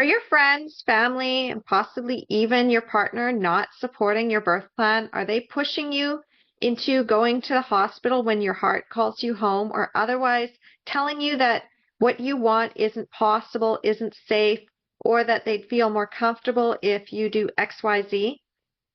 Are your friends, family, and possibly even your partner not supporting your birth plan? Are they pushing you into going to the hospital when your heart calls you home, or otherwise telling you that what you want isn't possible, isn't safe, or that they'd feel more comfortable if you do XYZ?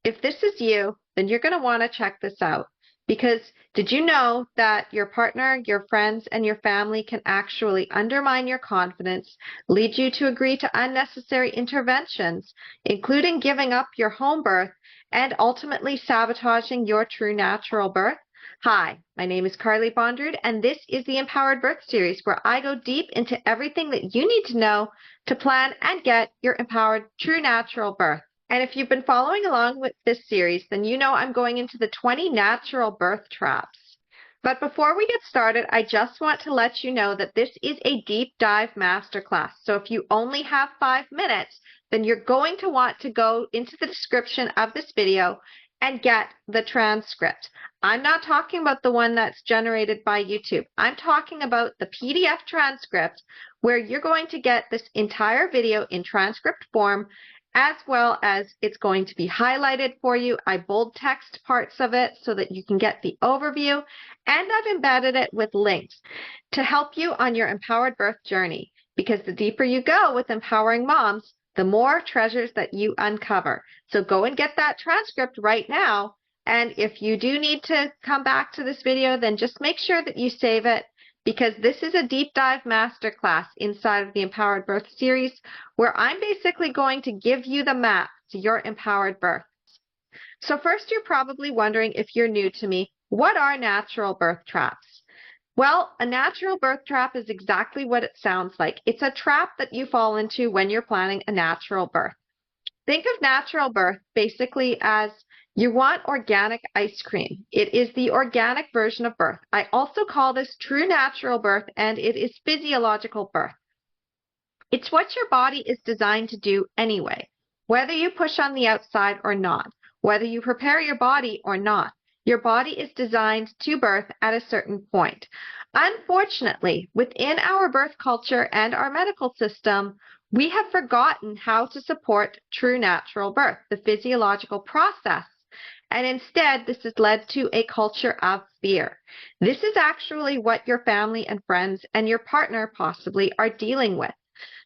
If this is you, then you're going to want to check this out. Because did you know that your partner, your friends, and your family can actually undermine your confidence, lead you to agree to unnecessary interventions, including giving up your home birth, and ultimately sabotaging your true natural birth? Hi, my name is Carly Bonderud, and this is the Empowered Birth Series, where I go deep into everything that you need to know to plan and get your empowered true natural birth. And if you've been following along with this series, then you know I'm going into the 20 natural birth traps. But before we get started, I just want to let you know that this is a deep dive masterclass. So if you only have 5 minutes, then you're going to want to go into the description of this video and get the transcript. I'm not talking about the one that's generated by YouTube. I'm talking about the PDF transcript where you're going to get this entire video in transcript form, as well as it's going to be highlighted for you. I bold text parts of it so that you can get the overview, and I've embedded it with links to help you on your empowered birth journey, because the deeper you go with empowering moms, the more treasures that you uncover. So go and get that transcript right now, and if you do need to come back to this video, then just make sure that you save it, because this is a deep dive masterclass inside of the Empowered Birth series, where I'm basically going to give you the map to your empowered birth. So first, you're probably wondering, if you're new to me, what are natural birth traps? Well, a natural birth trap is exactly what it sounds like. It's a trap that you fall into when you're planning a natural birth. Think of natural birth basically as you want organic ice cream. It is the organic version of birth. I also call this true natural birth, and it is physiological birth. It's what your body is designed to do anyway, whether you push on the outside or not, whether you prepare your body or not. Your body is designed to birth at a certain point. Unfortunately, within our birth culture and our medical system, we have forgotten how to support true natural birth, the physiological process. And instead, this has led to a culture of fear. This is actually what your family and friends and your partner possibly are dealing with.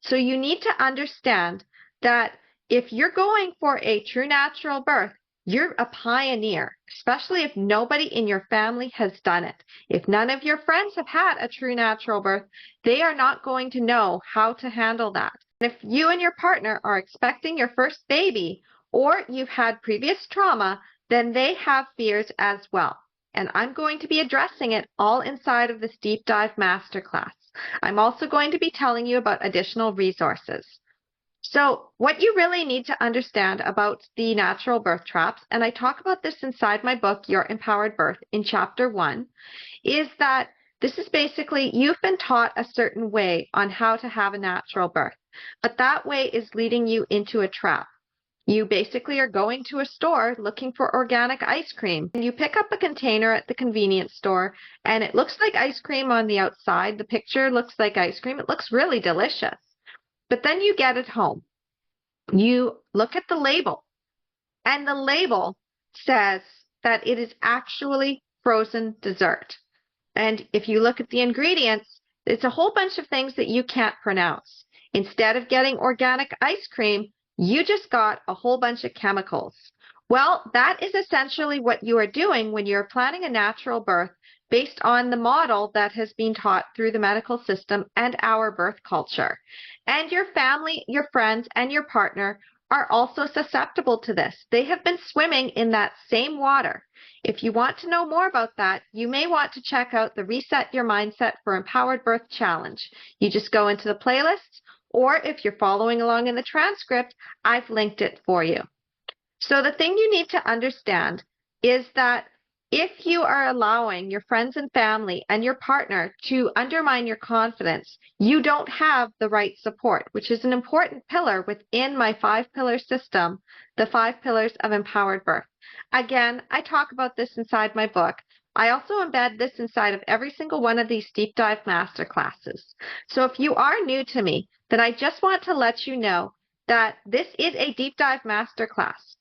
So you need to understand that if you're going for a true natural birth, you're a pioneer, especially if nobody in your family has done it. If none of your friends have had a true natural birth, they are not going to know how to handle that. And if you and your partner are expecting your first baby, or you've had previous trauma, then they have fears as well. And I'm going to be addressing it all inside of this deep dive masterclass. I'm also going to be telling you about additional resources. So what you really need to understand about the natural birth traps, and I talk about this inside my book, Your Empowered Birth, in chapter 1, is that this is basically, you've been taught a certain way on how to have a natural birth, but that way is leading you into a trap. You basically are going to a store looking for organic ice cream, and you pick up a container at the convenience store, and it looks like ice cream on the outside. The picture looks like ice cream. It looks really delicious. But then you get it home. You look at the label, and the label says that it is actually frozen dessert. And if you look at the ingredients, it's a whole bunch of things that you can't pronounce. Instead of getting organic ice cream, you just got a whole bunch of chemicals. Well, that is essentially what you are doing when you're planning a natural birth based on the model that has been taught through the medical system and our birth culture. And your family, your friends, and your partner are also susceptible to this. They have been swimming in that same water. If you want to know more about that, you may want to check out the Reset Your Mindset for Empowered Birth Challenge. You just go into the playlists, or if you're following along in the transcript, I've linked it for you. So the thing you need to understand is that if you are allowing your friends and family and your partner to undermine your confidence, you don't have the right support, which is an important pillar within my 5-pillar system, the 5 pillars of empowered birth. Again, I talk about this inside my book. I also embed this inside of every single one of these deep dive masterclasses. So if you are new to me, then I just want to let you know that this is a deep dive masterclass.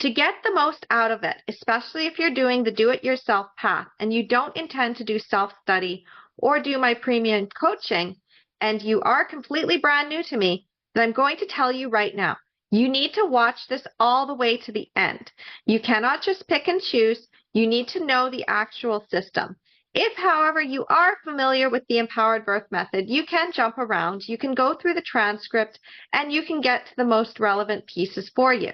To get the most out of it, especially if you're doing the do-it-yourself path and you don't intend to do self-study or do my premium coaching, and you are completely brand new to me, then I'm going to tell you right now, you need to watch this all the way to the end. You cannot just pick and choose. You need to know the actual system. If, however, you are familiar with the empowered birth method, you can jump around, you can go through the transcript, and you can get to the most relevant pieces for you.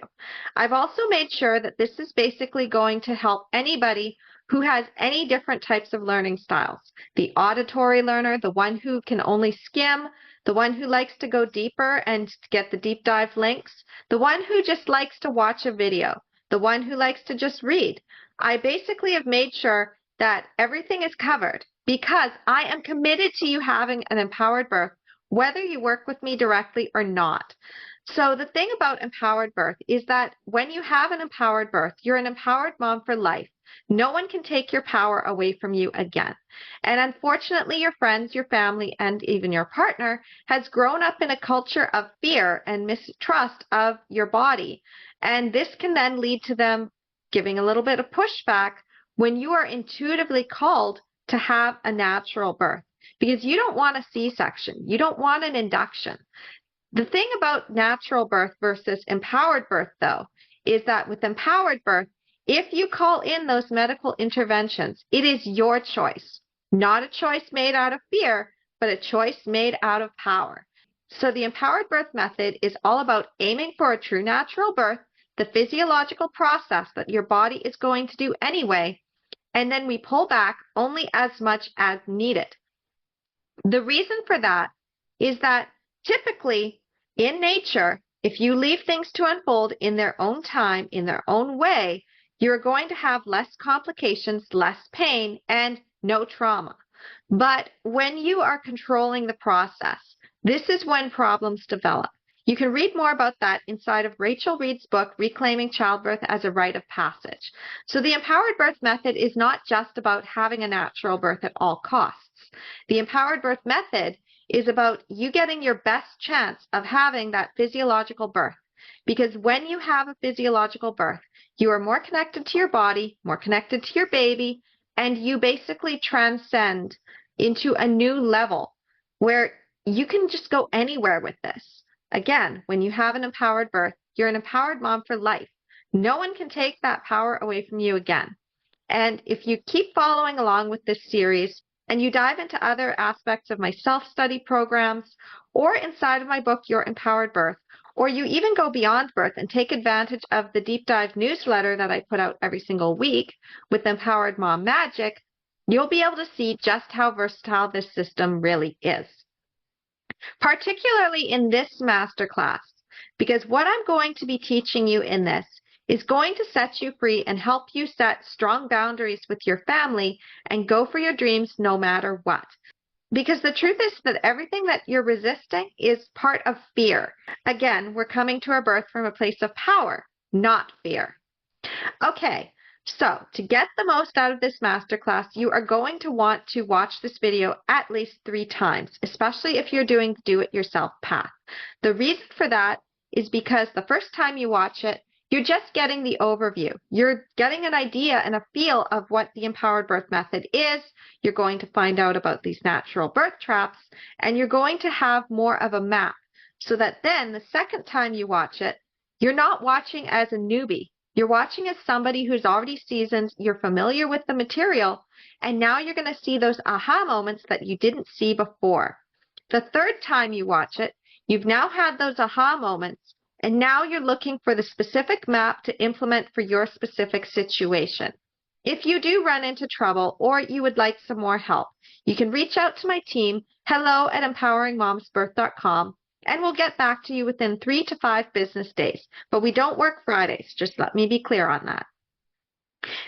I've also made sure that this is basically going to help anybody who has any different types of learning styles. The auditory learner, the one who can only skim, the one who likes to go deeper and get the deep dive links, the one who just likes to watch a video, the one who likes to just read. I basically have made sure that everything is covered because I am committed to you having an empowered birth, whether you work with me directly or not. So the thing about empowered birth is that when you have an empowered birth, you're an empowered mom for life. No one can take your power away from you again. And unfortunately, your friends, your family, and even your partner has grown up in a culture of fear and mistrust of your body. And this can then lead to them giving a little bit of pushback when you are intuitively called to have a natural birth, because you don't want a C-section. You don't want an induction. The thing about natural birth versus empowered birth, though, is that with empowered birth, if you call in those medical interventions, it is your choice, not a choice made out of fear, but a choice made out of power. So the empowered birth method is all about aiming for a true natural birth, the physiological process that your body is going to do anyway, and then we pull back only as much as needed. The reason for that is that typically in nature, if you leave things to unfold in their own time, in their own way, you're going to have less complications, less pain, and no trauma. But when you are controlling the process, this is when problems develop. You can read more about that inside of Rachel Reed's book, Reclaiming Childbirth as a Rite of Passage. So the empowered birth method is not just about having a natural birth at all costs. The empowered birth method is about you getting your best chance of having that physiological birth. Because when you have a physiological birth, you are more connected to your body, more connected to your baby, and you basically transcend into a new level where you can just go anywhere with this. Again, when you have an empowered birth, you're an empowered mom for life. No one can take that power away from you again. And if you keep following along with this series and you dive into other aspects of my self-study programs or inside of my book, Your Empowered Birth, or you even go beyond birth and take advantage of the deep dive newsletter that I put out every single week with Empowered Mom Magic, you'll be able to see just how versatile this system really is. Particularly in this masterclass, because what I'm going to be teaching you in this is going to set you free and help you set strong boundaries with your family and go for your dreams no matter what. Because the truth is that everything that you're resisting is part of fear. Again, we're coming to our birth from a place of power, not fear. Okay. So, to get the most out of this masterclass, you are going to want to watch this video at least 3 times, especially if you're doing the do-it-yourself path. The reason for that is because the first time you watch it, you're just getting the overview. You're getting an idea and a feel of what the empowered birth method is. You're going to find out about these natural birth traps, and you're going to have more of a map so that then the second time you watch it, you're not watching as a newbie. You're watching as somebody who's already seasoned, you're familiar with the material, and now you're going to see those aha moments that you didn't see before. The third time you watch it, you've now had those aha moments, and now you're looking for the specific map to implement for your specific situation. If you do run into trouble or you would like some more help, you can reach out to my team, hello@empoweringmomsbirth.com, and we'll get back to you within 3 to 5 business days. But we don't work Fridays, just let me be clear on that.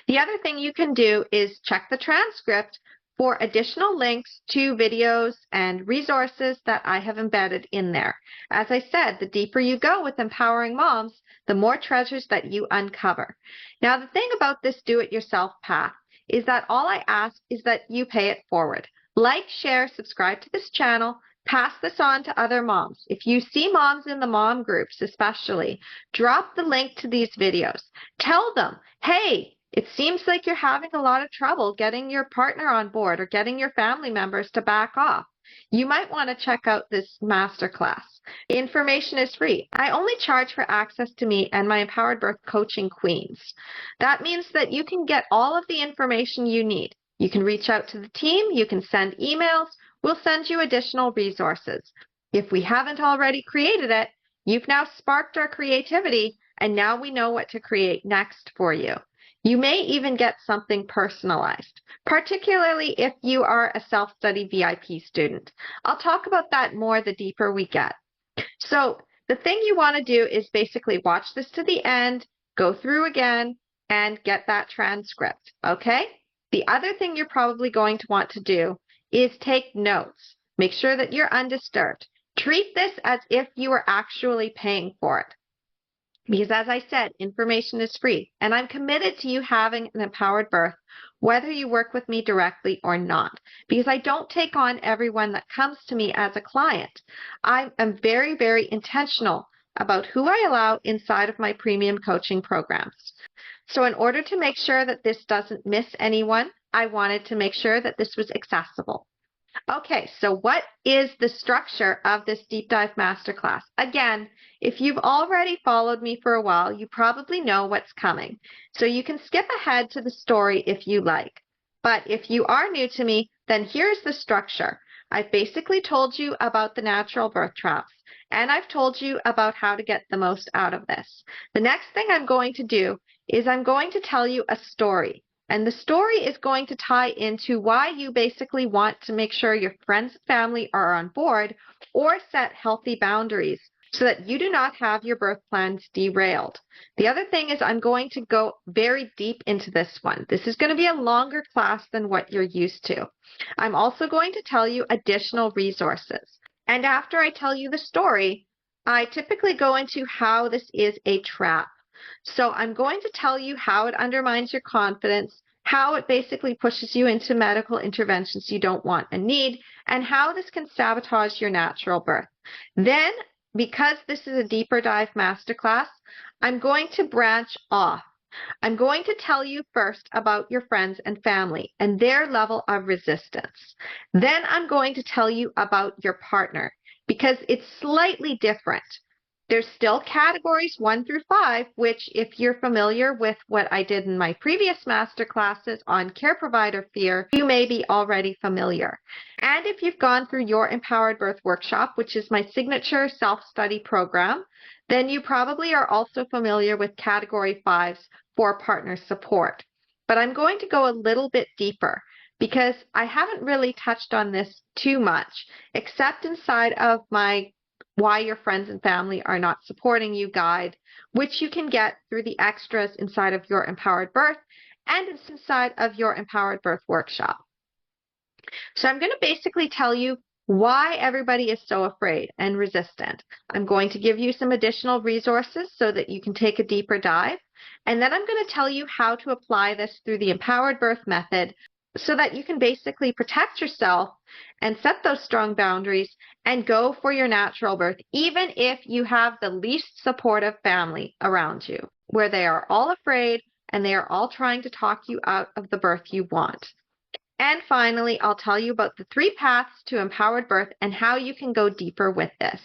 The other thing you can do is check the transcript for additional links to videos and resources that I have embedded in there. As I said, the deeper you go with empowering moms, the more treasures that you uncover. Now, the thing about this do-it-yourself path is that all I ask is that you pay it forward. Like, share, subscribe to this channel, pass this on to other moms. If you see moms in the mom groups especially, drop the link to these videos. Tell them, hey, it seems like you're having a lot of trouble getting your partner on board or getting your family members to back off. You might want to check out this masterclass. The information is free. I only charge for access to me and my Empowered Birth coaching queens. That means that you can get all of the information you need. You can reach out to the team, you can send emails, we'll send you additional resources. If we haven't already created it, you've now sparked our creativity, and now we know what to create next for you. You may even get something personalized, particularly if you are a self-study VIP student. I'll talk about that more the deeper we get. So the thing you want to do is basically watch this to the end, go through again, and get that transcript, okay? The other thing you're probably going to want to do is take notes. Make sure that you're undisturbed. Treat this as if you were actually paying for it. Because as I said, information is free, and I'm committed to you having an empowered birth, whether you work with me directly or not, because I don't take on everyone that comes to me as a client. I am very, very intentional about who I allow inside of my premium coaching programs. So in order to make sure that this doesn't miss anyone, I wanted to make sure that this was accessible. Okay, so what is the structure of this deep dive masterclass? Again, if you've already followed me for a while, you probably know what's coming. So you can skip ahead to the story if you like. But if you are new to me, then here's the structure. I've basically told you about the natural birth traps, and I've told you about how to get the most out of this. The next thing I'm going to do is I'm going to tell you a story. And the story is going to tie into why you basically want to make sure your friends and family are on board or set healthy boundaries so that you do not have your birth plans derailed. The other thing is I'm going to go very deep into this one. This is going to be a longer class than what you're used to. I'm also going to tell you additional resources. And after I tell you the story, I typically go into how this is a trap. So I'm going to tell you how it undermines your confidence, how it basically pushes you into medical interventions you don't want and need, and how this can sabotage your natural birth. Then, because this is a deeper dive masterclass, I'm going to branch off. I'm going to tell you first about your friends and family and their level of resistance. Then I'm going to tell you about your partner because it's slightly different. There's still categories 1 through 5, which if you're familiar with what I did in my previous master classes on care provider fear, you may be already familiar. And if you've gone through your Empowered Birth Workshop, which is my signature self-study program, then you probably are also familiar with category 5s for partner support. But I'm going to go a little bit deeper because I haven't really touched on this too much, except inside of my Why Your Friends and Family Are Not Supporting You guide, which you can get through the extras inside of your Empowered Birth and it's inside of your Empowered Birth Workshop. So I'm going to basically tell you why everybody is so afraid and resistant. I'm going to give you some additional resources so that you can take a deeper dive. And then I'm going to tell you how to apply this through the Empowered Birth method so that you can basically protect yourself and set those strong boundaries and go for your natural birth, even if you have the least supportive family around you, where they are all afraid and they are all trying to talk you out of the birth you want. And finally, I'll tell you about the 3 paths to empowered birth and how you can go deeper with this.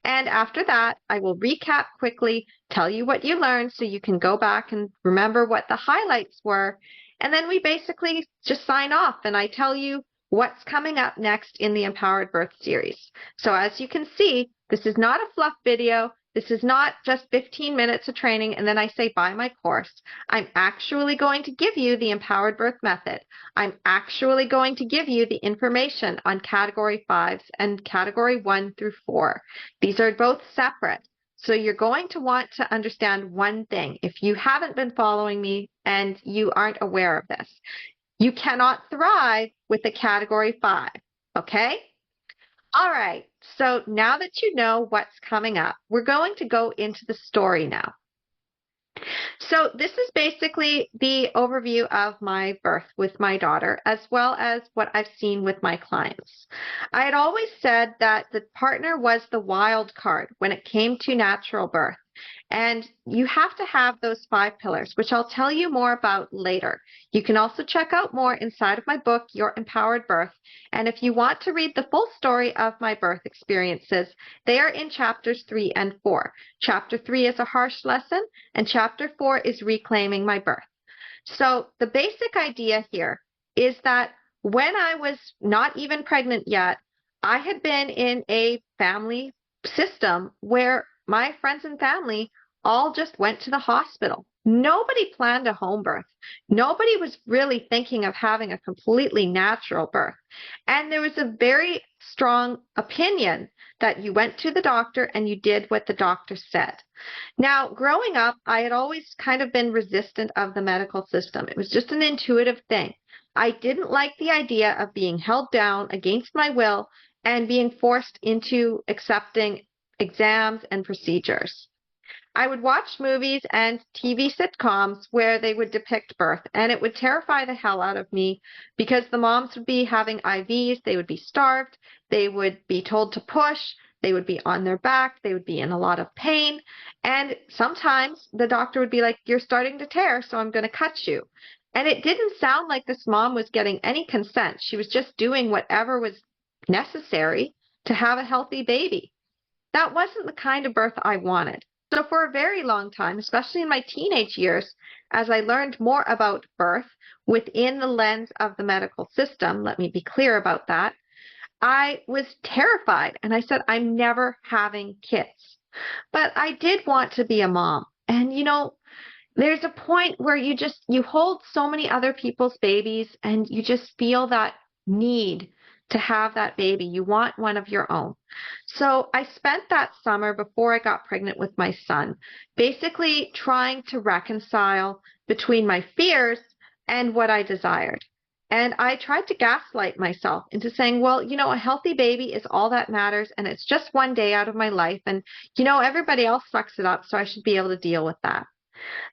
And after that, I will recap quickly, tell you what you learned so you can go back and remember what the highlights were. And then we basically just sign off and I tell you what's coming up next in the Empowered Birth series. So as you can see, this is not a fluff video. This is not just 15 minutes of training and then I say buy my course. I'm actually going to give you the Empowered Birth method. I'm actually going to give you the information on category 5s and category 1 through 4. These are both separate. So you're going to want to understand one thing. If you haven't been following me and you aren't aware of this, you cannot thrive with a category 5, okay? All right, so now that you know what's coming up, we're going to go into the story now. So this is basically the overview of my birth with my daughter, as well as what I've seen with my clients. I had always said that the partner was the wild card when it came to natural birth. And you have to have those 5 pillars, which I'll tell you more about later. You can also check out more inside of my book, Your Empowered Birth. And if you want to read the full story of my birth experiences, they are in chapters 3 and 4. Chapter 3 is a harsh lesson, and chapter 4 is reclaiming my birth. So the basic idea here is that when I was not even pregnant yet, I had been in a family system where my friends and family all just went to the hospital. Nobody planned a home birth. Nobody was really thinking of having a completely natural birth. And there was a very strong opinion that you went to the doctor and you did what the doctor said. Now, growing up, I had always kind of been resistant of the medical system. It was just an intuitive thing. I didn't like the idea of being held down against my will and being forced into accepting exams and procedures. I would watch movies and TV sitcoms where they would depict birth, and it would terrify the hell out of me because the moms would be having IVs, they would be starved, they would be told to push, they would be on their back, they would be in a lot of pain, and sometimes the doctor would be like, "You're starting to tear, so I'm going to cut you." And it didn't sound like this mom was getting any consent. She was just doing whatever was necessary to have a healthy baby. That wasn't the kind of birth I wanted. So for a very long time, especially in my teenage years, as I learned more about birth within the lens of the medical system, let me be clear about that, I was terrified and I said, I'm never having kids. But I did want to be a mom. And there's a point where you hold so many other people's babies and you just feel that need to have that baby. You want one of your own. So I spent that summer before I got pregnant with my son, basically trying to reconcile between my fears and what I desired. And I tried to gaslight myself into saying, well, a healthy baby is all that matters, and it's just one day out of my life, and everybody else fucks it up, so I should be able to deal with that.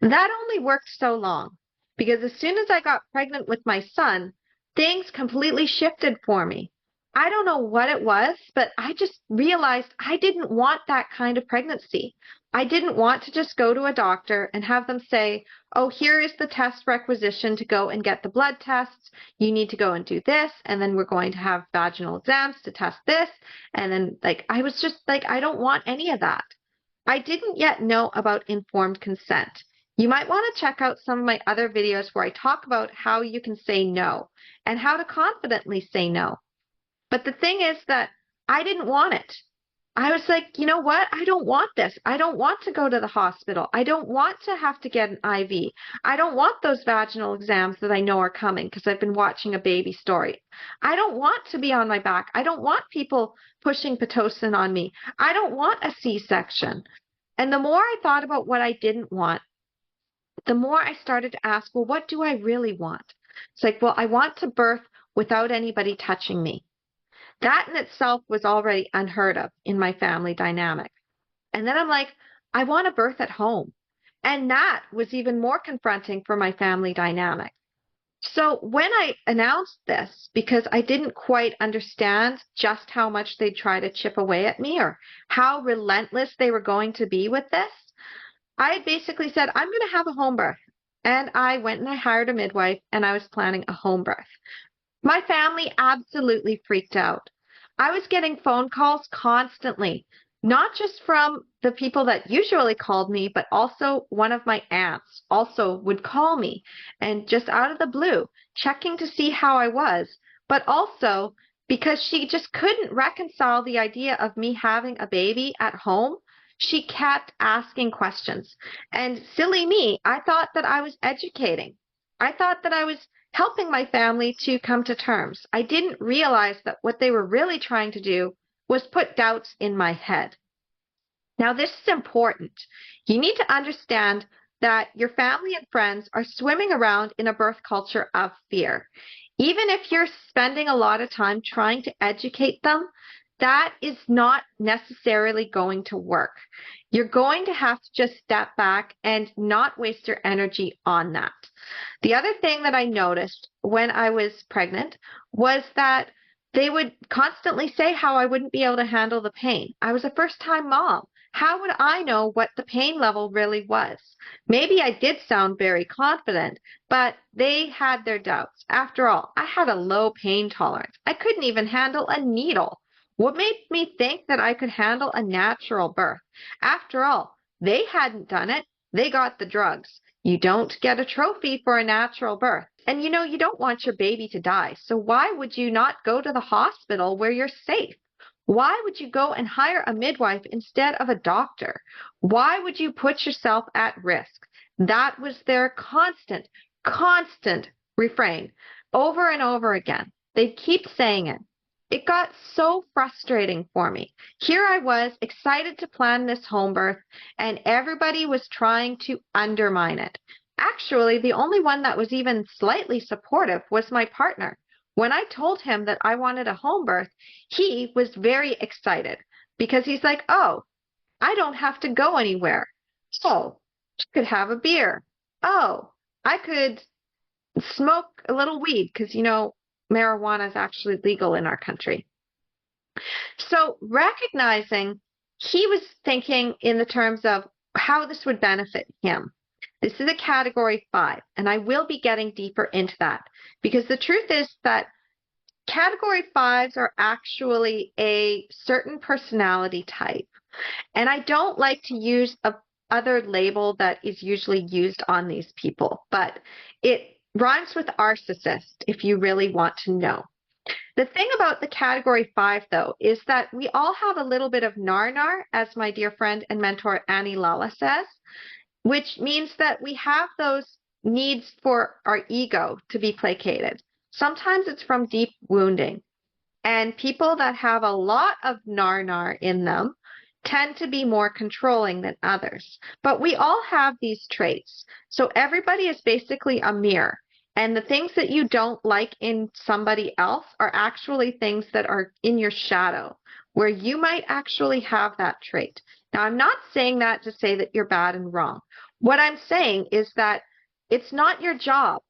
That only worked so long because as soon as I got pregnant with my son, things completely shifted for me. I don't know what it was, but I just realized I didn't want that kind of pregnancy. I didn't want to just go to a doctor and have them say, oh, here is the test requisition to go and get the blood tests. You need to go and do this. And then we're going to have vaginal exams to test this. And then I was just like, I don't want any of that. I didn't yet know about informed consent. You might want to check out some of my other videos where I talk about how you can say no and how to confidently say no. But the thing is that I didn't want it. I was like, you know what? I don't want this. I don't want to go to the hospital. I don't want to have to get an IV. I don't want those vaginal exams that I know are coming because I've been watching a baby story. I don't want to be on my back. I don't want people pushing Pitocin on me. I don't want a C-section. And the more I thought about what I didn't want, the more I started to ask, well, what do I really want? It's like, well, I want to birth without anybody touching me. That in itself was already unheard of in my family dynamic. And then I'm like, I want to birth at home. And that was even more confronting for my family dynamic. So when I announced this, because I didn't quite understand just how much they'd try to chip away at me or how relentless they were going to be with this, I basically said, I'm going to have a home birth. And I went and I hired a midwife and I was planning a home birth. My family absolutely freaked out. I was getting phone calls constantly, not just from the people that usually called me, but also one of my aunts also would call me and just out of the blue, checking to see how I was, but also because she just couldn't reconcile the idea of me having a baby at home. She kept asking questions. And silly me, I thought that I was educating. I thought that I was helping my family to come to terms. I didn't realize that what they were really trying to do was put doubts in my head. Now, this is important. You need to understand that your family and friends are swimming around in a birth culture of fear. Even if you're spending a lot of time trying to educate them, that is not necessarily going to work. You're going to have to just step back and not waste your energy on that. The other thing that I noticed when I was pregnant was that they would constantly say how I wouldn't be able to handle the pain. I was a first-time mom. How would I know what the pain level really was? Maybe I did sound very confident, but they had their doubts. After all, I had a low pain tolerance. I couldn't even handle a needle. What made me think that I could handle a natural birth? After all, they hadn't done it. They got the drugs. You don't get a trophy for a natural birth. And you don't want your baby to die. So why would you not go to the hospital where you're safe? Why would you go and hire a midwife instead of a doctor? Why would you put yourself at risk? That was their constant refrain over and over again. They'd keep saying it. It got so frustrating for me. Here I was, excited to plan this home birth, and everybody was trying to undermine it. Actually, the only one that was even slightly supportive was my partner. When I told him that I wanted a home birth, he was very excited because he's like, oh, I don't have to go anywhere. Oh, I could have a beer. Oh, I could smoke a little weed because, marijuana is actually legal in our country. So recognizing he was thinking in the terms of how this would benefit him. This is a category 5, and I will be getting deeper into that because the truth is that category 5s are actually a certain personality type. And I don't like to use a other label that is usually used on these people, but it rhymes with narcissist if you really want to know. The thing about the category 5, though, is that we all have a little bit of nar, as my dear friend and mentor Annie Lala says, which means that we have those needs for our ego to be placated. Sometimes it's from deep wounding. And people that have a lot of nar in them tend to be more controlling than others. But we all have these traits. So everybody is basically a mirror. And the things that you don't like in somebody else are actually things that are in your shadow, where you might actually have that trait. Now, I'm not saying that to say that you're bad and wrong. What I'm saying is that it's not your job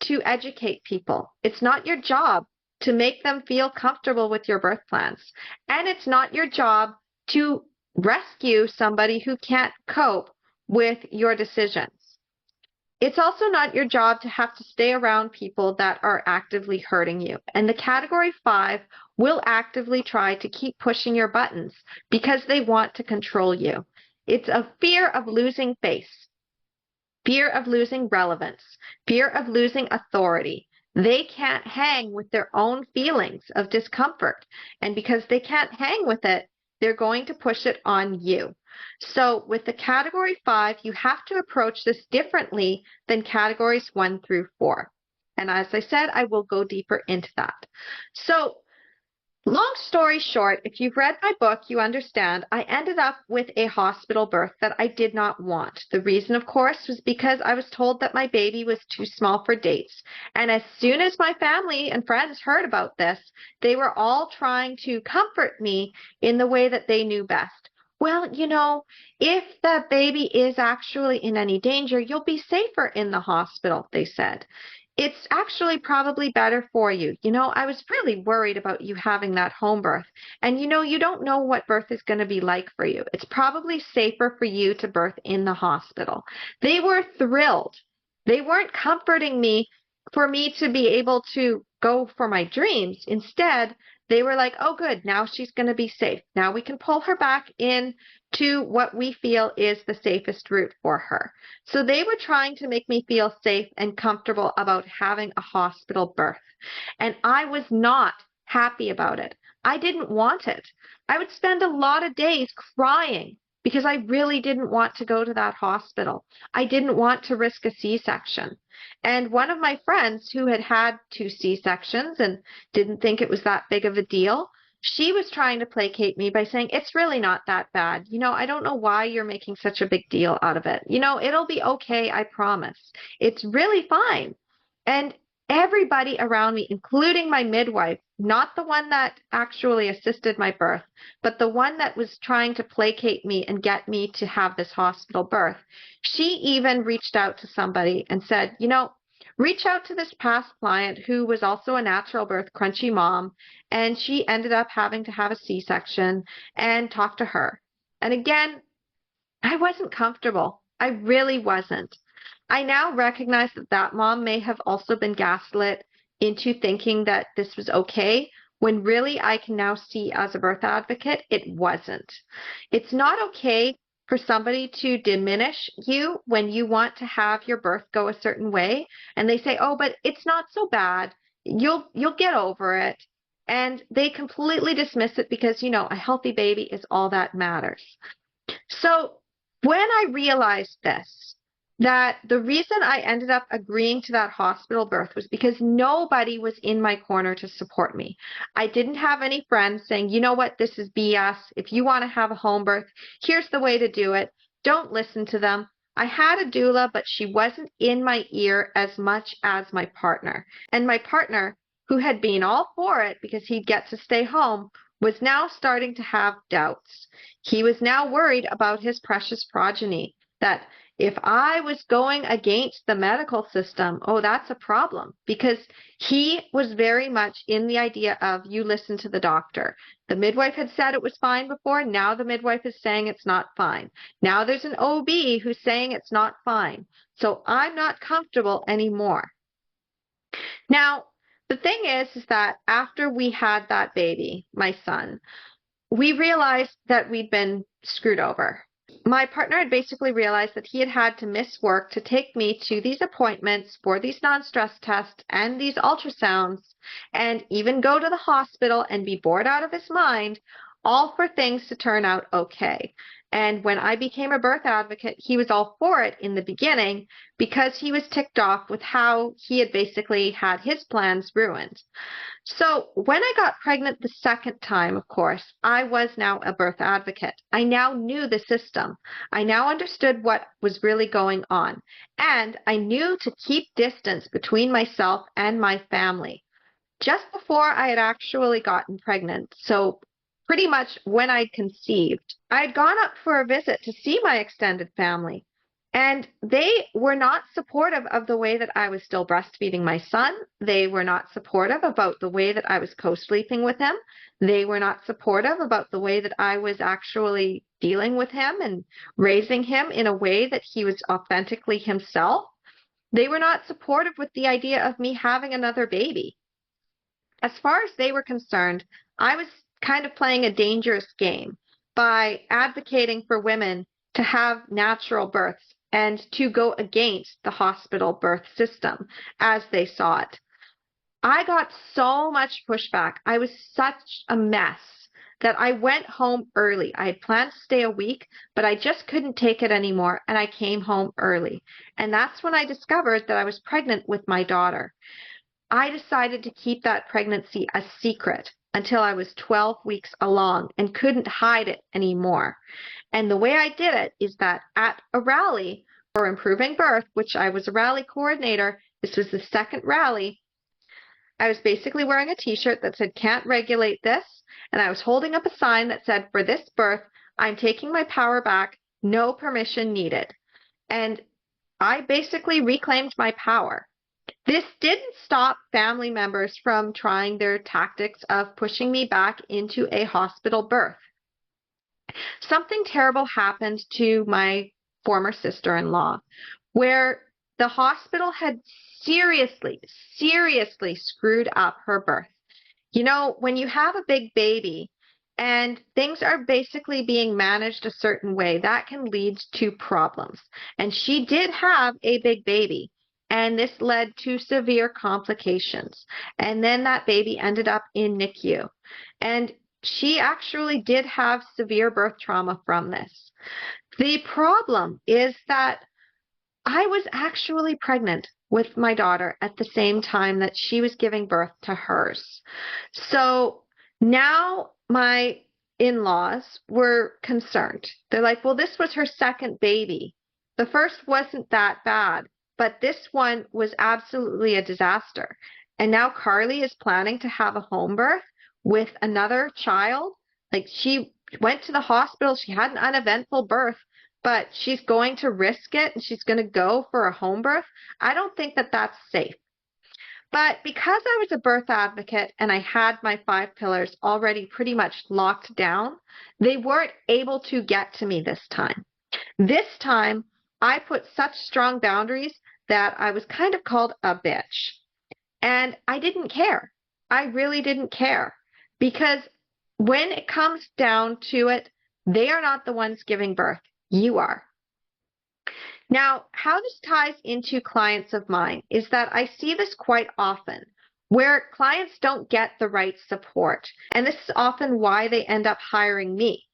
to educate people. It's not your job to make them feel comfortable with your birth plans. And it's not your job to rescue somebody who can't cope with your decisions. It's also not your job to have to stay around people that are actively hurting you. And the category 5 will actively try to keep pushing your buttons because they want to control you. It's a fear of losing face, fear of losing relevance, fear of losing authority. They can't hang with their own feelings of discomfort. And because they can't hang with it, they're going to push it on you. So with the category 5, you have to approach this differently than categories 1 through 4. And as I said, I will go deeper into that. So long story short, if you've read my book, you understand I ended up with a hospital birth that I did not want. The reason, of course, was because I was told that my baby was too small for dates. And as soon as my family and friends heard about this, they were all trying to comfort me in the way that they knew best. Well, if the baby is actually in any danger, you'll be safer in the hospital, they said. It's actually probably better for you. I was really worried about you having that home birth. And you don't know what birth is going to be like for you. It's probably safer for you to birth in the hospital. They were thrilled. They weren't comforting me for me to be able to go for my dreams. Instead, they were like, oh, good, now she's going to be safe. Now we can pull her back in to what we feel is the safest route for her. So they were trying to make me feel safe and comfortable about having a hospital birth. And I was not happy about it. I didn't want it. I would spend a lot of days crying because I really didn't want to go to that hospital. I didn't want to risk a C-section. And one of my friends who had had 2 C-sections and didn't think it was that big of a deal, she was trying to placate me by saying, it's really not that bad. I don't know why you're making such a big deal out of it. It'll be okay, I promise. It's really fine. And everybody around me, including my midwife, not the one that actually assisted my birth, but the one that was trying to placate me and get me to have this hospital birth, she even reached out to somebody and said, reach out to this past client who was also a natural birth crunchy mom, and she ended up having to have a C-section, and talk to her. And again, I wasn't comfortable. I really wasn't. I now recognize that that mom may have also been gaslit into thinking that this was okay, when really I can now see as a birth advocate, it wasn't. It's not okay for somebody to diminish you when you want to have your birth go a certain way, and they say, oh, but it's not so bad. You'll get over it. And they completely dismiss it because, a healthy baby is all that matters. So when I realized this, that the reason I ended up agreeing to that hospital birth was because nobody was in my corner to support me. I didn't have any friends saying, you know what, this is BS. If you want to have a home birth, here's the way to do it. Don't listen to them. I had a doula, but she wasn't in my ear as much as my partner. And my partner, who had been all for it because he'd get to stay home, was now starting to have doubts. He was now worried about his precious progeny, that if I was going against the medical system, oh, that's a problem, because he was very much in the idea of you listen to the doctor. The midwife had said it was fine before. Now the midwife is saying it's not fine. Now there's an OB who's saying it's not fine. So I'm not comfortable anymore. Now, the thing is that after we had that baby, my son, we realized that we'd been screwed over. My partner had basically realized that he had to miss work to take me to these appointments for these non-stress tests and these ultrasounds, and even go to the hospital and be bored out of his mind, all for things to turn out okay. And when I became a birth advocate, he was all for it in the beginning because he was ticked off with how he had basically had his plans ruined. So when I got pregnant the second time, of course, I was now a birth advocate. I now knew the system. I now understood what was really going on. And I knew to keep distance between myself and my family. Just before I had actually gotten pregnant, so pretty much when I'd conceived, I had gone up for a visit to see my extended family. And they were not supportive of the way that I was still breastfeeding my son. They were not supportive about the way that I was co-sleeping with him. They were not supportive about the way that I was actually dealing with him and raising him in a way that he was authentically himself. They were not supportive with the idea of me having another baby. As far as they were concerned, I was kind of playing a dangerous game by advocating for women to have natural births and to go against the hospital birth system as they saw it. I got so much pushback. I was such a mess that I went home early. I had planned to stay a week, but I just couldn't take it anymore, and I came home early. And that's when I discovered that I was pregnant with my daughter. I decided to keep that pregnancy a secret until I was 12 weeks along and couldn't hide it anymore. And the way I did it is that at a rally for Improving Birth, which I was a rally coordinator, this was the second rally, I was basically wearing a t-shirt that said, "Can't regulate this," and I was holding up a sign that said, "For this birth, I'm taking my power back, no permission needed." And I basically reclaimed my power. This didn't stop family members from trying their tactics of pushing me back into a hospital birth. Something terrible happened to my former sister-in-law, where the hospital had seriously screwed up her birth. When you have a big baby and things are basically being managed a certain way, that can lead to problems. And she did have a big baby, and this led to severe complications. And then that baby ended up in NICU. And she actually did have severe birth trauma from this. The problem is that I was actually pregnant with my daughter at the same time that she was giving birth to hers. So now my in-laws were concerned. They're like, well, this was her second baby. The first wasn't that bad, but this one was absolutely a disaster. And now Carly is planning to have a home birth with another child. Like, she went to the hospital, she had an uneventful birth, but she's going to risk it and she's going to go for a home birth. I don't think that that's safe. But because I was a birth advocate and I had my 5 pillars already pretty much locked down, they weren't able to get to me this time. This time, I put such strong boundaries that I was kind of called a bitch. And I didn't care. I really didn't care. Because when it comes down to it, they are not the ones giving birth. You are. Now, how this ties into clients of mine is that I see this quite often, where clients don't get the right support. And this is often why they end up hiring me,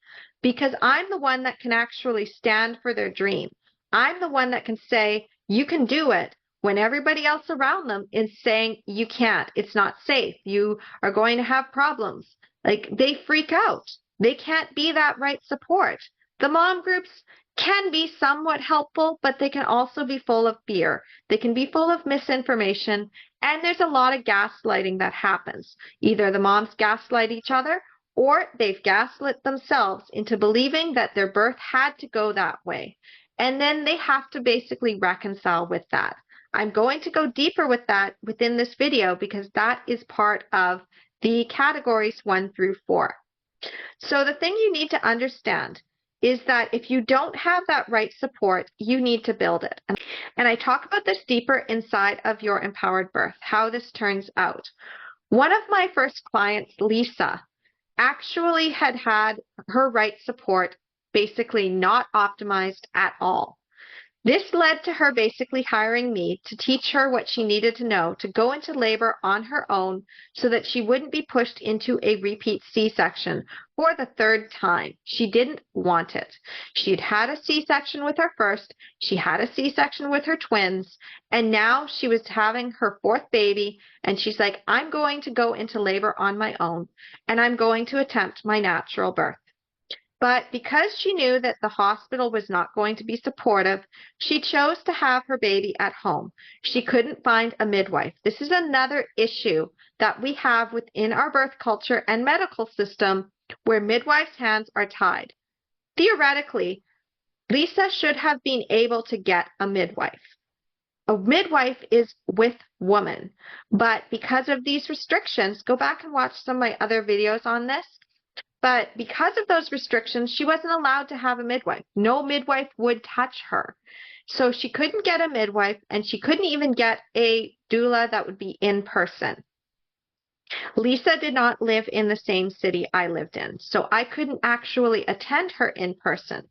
because I'm the one that can actually stand for their dream. I'm the one that can say, you can do it, when everybody else around them is saying, you can't, it's not safe, you are going to have problems. Like, they freak out. They can't be that right support. The mom groups can be somewhat helpful, but they can also be full of fear. They can be full of misinformation, and there's a lot of gaslighting that happens. Either the moms gaslight each other, or they've gaslit themselves into believing that their birth had to go that way. And then they have to basically reconcile with that. I'm going to go deeper with that within this video because that is part of the categories 1 through 4. So the thing you need to understand is that if you don't have that right support, you need to build it. And I talk about this deeper inside of your empowered birth, how this turns out. One of my first clients, Lisa, actually had her right support basically not optimized at all. This led to her basically hiring me to teach her what she needed to know to go into labor on her own so that she wouldn't be pushed into a repeat C-section for the 3rd time. She didn't want it. She'd had a C-section with her first, she had a C-section with her twins, and now she was having her 4th baby, and she's like, I'm going to go into labor on my own, and I'm going to attempt my natural birth. But because she knew that the hospital was not going to be supportive, she chose to have her baby at home. She couldn't find a midwife. This is another issue that we have within our birth culture and medical system where midwives' hands are tied. Theoretically, Lisa should have been able to get a midwife. A midwife is with woman, but because of these restrictions, go back and watch some of my other videos on this. But because of those restrictions, she wasn't allowed to have a midwife. No midwife would touch her. So she couldn't get a midwife, and she couldn't even get a doula that would be in person. Lisa did not live in the same city I lived in, so I couldn't actually attend her in person.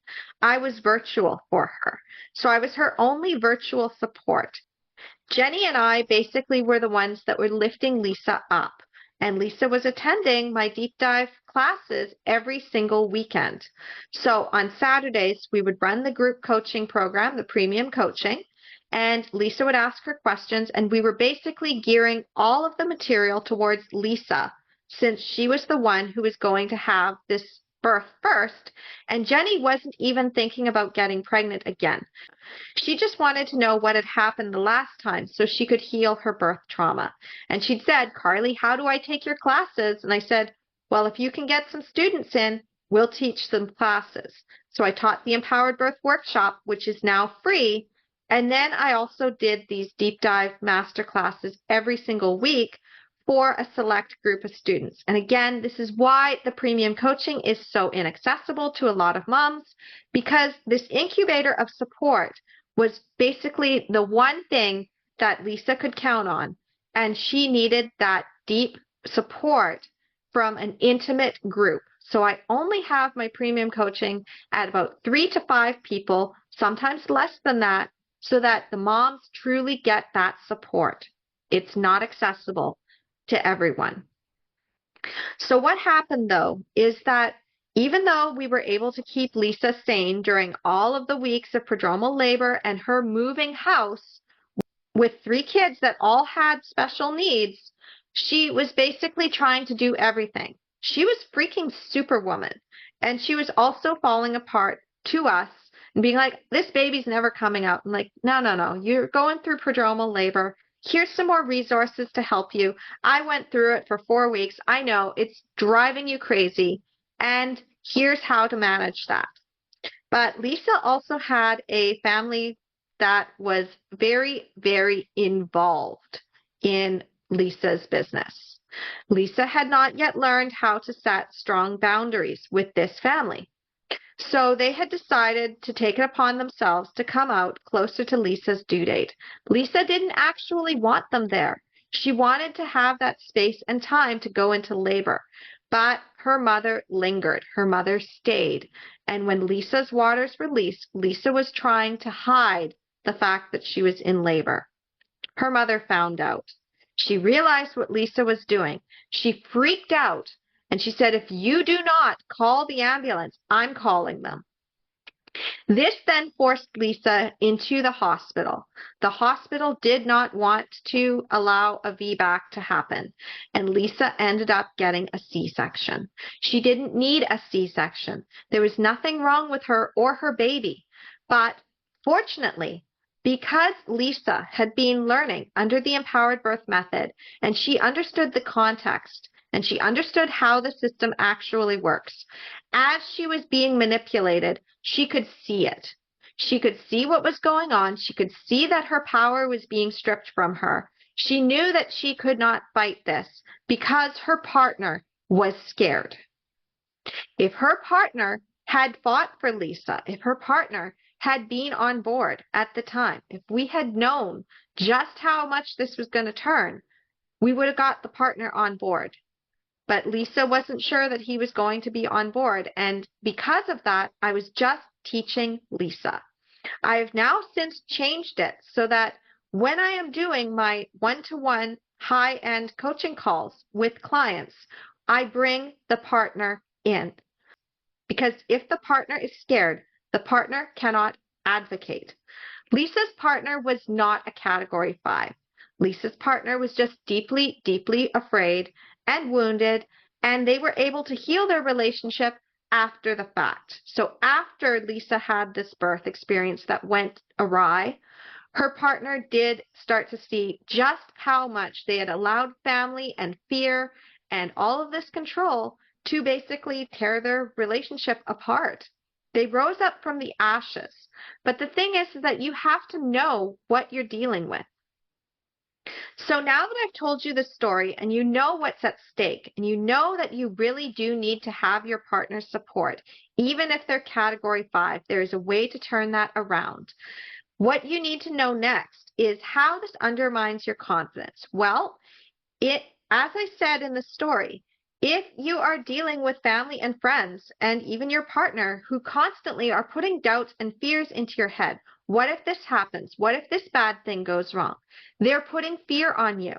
I was virtual for her. So I was her only virtual support. Jenny and I basically were the ones that were lifting Lisa up. And Lisa was attending my deep dive classes every single weekend. So on Saturdays, we would run the group coaching program, the premium coaching, and Lisa would ask her questions, and we were basically gearing all of the material towards Lisa, since she was the one who was going to have this birth first, and Jenny wasn't even thinking about getting pregnant again. She just wanted to know what had happened the last time so she could heal her birth trauma. And she'd said, Carly, how do I take your classes? And I said, well, if you can get some students in, we'll teach them classes. So I taught the Empowered Birth Workshop, which is now free. And then I also did these deep dive master classes every single week for a select group of students. And again, this is why the premium coaching is so inaccessible to a lot of moms, because this incubator of support was basically the one thing that Lisa could count on. And she needed that deep support from an intimate group. So I only have my premium coaching at about 3 to 5 people, sometimes less than that, so that the moms truly get that support. It's not accessible to everyone. So what happened though is that even though we were able to keep Lisa sane during all of the weeks of prodromal labor and her moving house with 3 kids that all had special needs, she was basically trying to do everything. She was freaking superwoman, and she was also falling apart to us and being like, this baby's never coming out. I'm like, no, you're going through prodromal labor. Here's some more resources to help you. I went through it for 4 weeks. I know it's driving you crazy. And here's how to manage that. But Lisa also had a family that was very, very involved in Lisa's business. Lisa had not yet learned how to set strong boundaries with this family. So they had decided to take it upon themselves to come out closer to Lisa's due date. Lisa didn't actually want them there. She wanted to have that space and time to go into labor. But her mother lingered. Her mother stayed. And when Lisa's waters released, Lisa was trying to hide the fact that she was in labor. Her mother found out. She realized what Lisa was doing. She freaked out. And she said, if you do not call the ambulance, I'm calling them. This then forced Lisa into the hospital. The hospital did not want to allow a VBAC to happen, and Lisa ended up getting a C-section. She didn't need a C-section. There was nothing wrong with her or her baby. But fortunately, because Lisa had been learning under the empowered birth method, and she understood the context, and she understood how the system actually works. As she was being manipulated, she could see it. She could see what was going on. She could see that her power was being stripped from her. She knew that she could not fight this because her partner was scared. If her partner had fought for Lisa, if her partner had been on board at the time, if we had known just how much this was going to turn, we would have got the partner on board. But Lisa wasn't sure that he was going to be on board. And because of that, I was just teaching Lisa. I have now since changed it so that when I am doing my one-to-one high-end coaching calls with clients, I bring the partner in. Because if the partner is scared, the partner cannot advocate. Lisa's partner was not a category 5. Lisa's partner was just deeply, deeply afraid and wounded, and they were able to heal their relationship after the fact. So after Lisa had this birth experience that went awry, her partner did start to see just how much they had allowed family and fear and all of this control to basically tear their relationship apart. They rose up from the ashes. But the thing is that you have to know what you're dealing with. So now that I've told you the story and you know what's at stake and you know that you really do need to have your partner's support, even if they're category 5, there is a way to turn that around. What you need to know next is how this undermines your confidence. Well, as I said in the story, if you are dealing with family and friends and even your partner who constantly are putting doubts and fears into your head, what if this happens? What if this bad thing goes wrong? They're putting fear on you.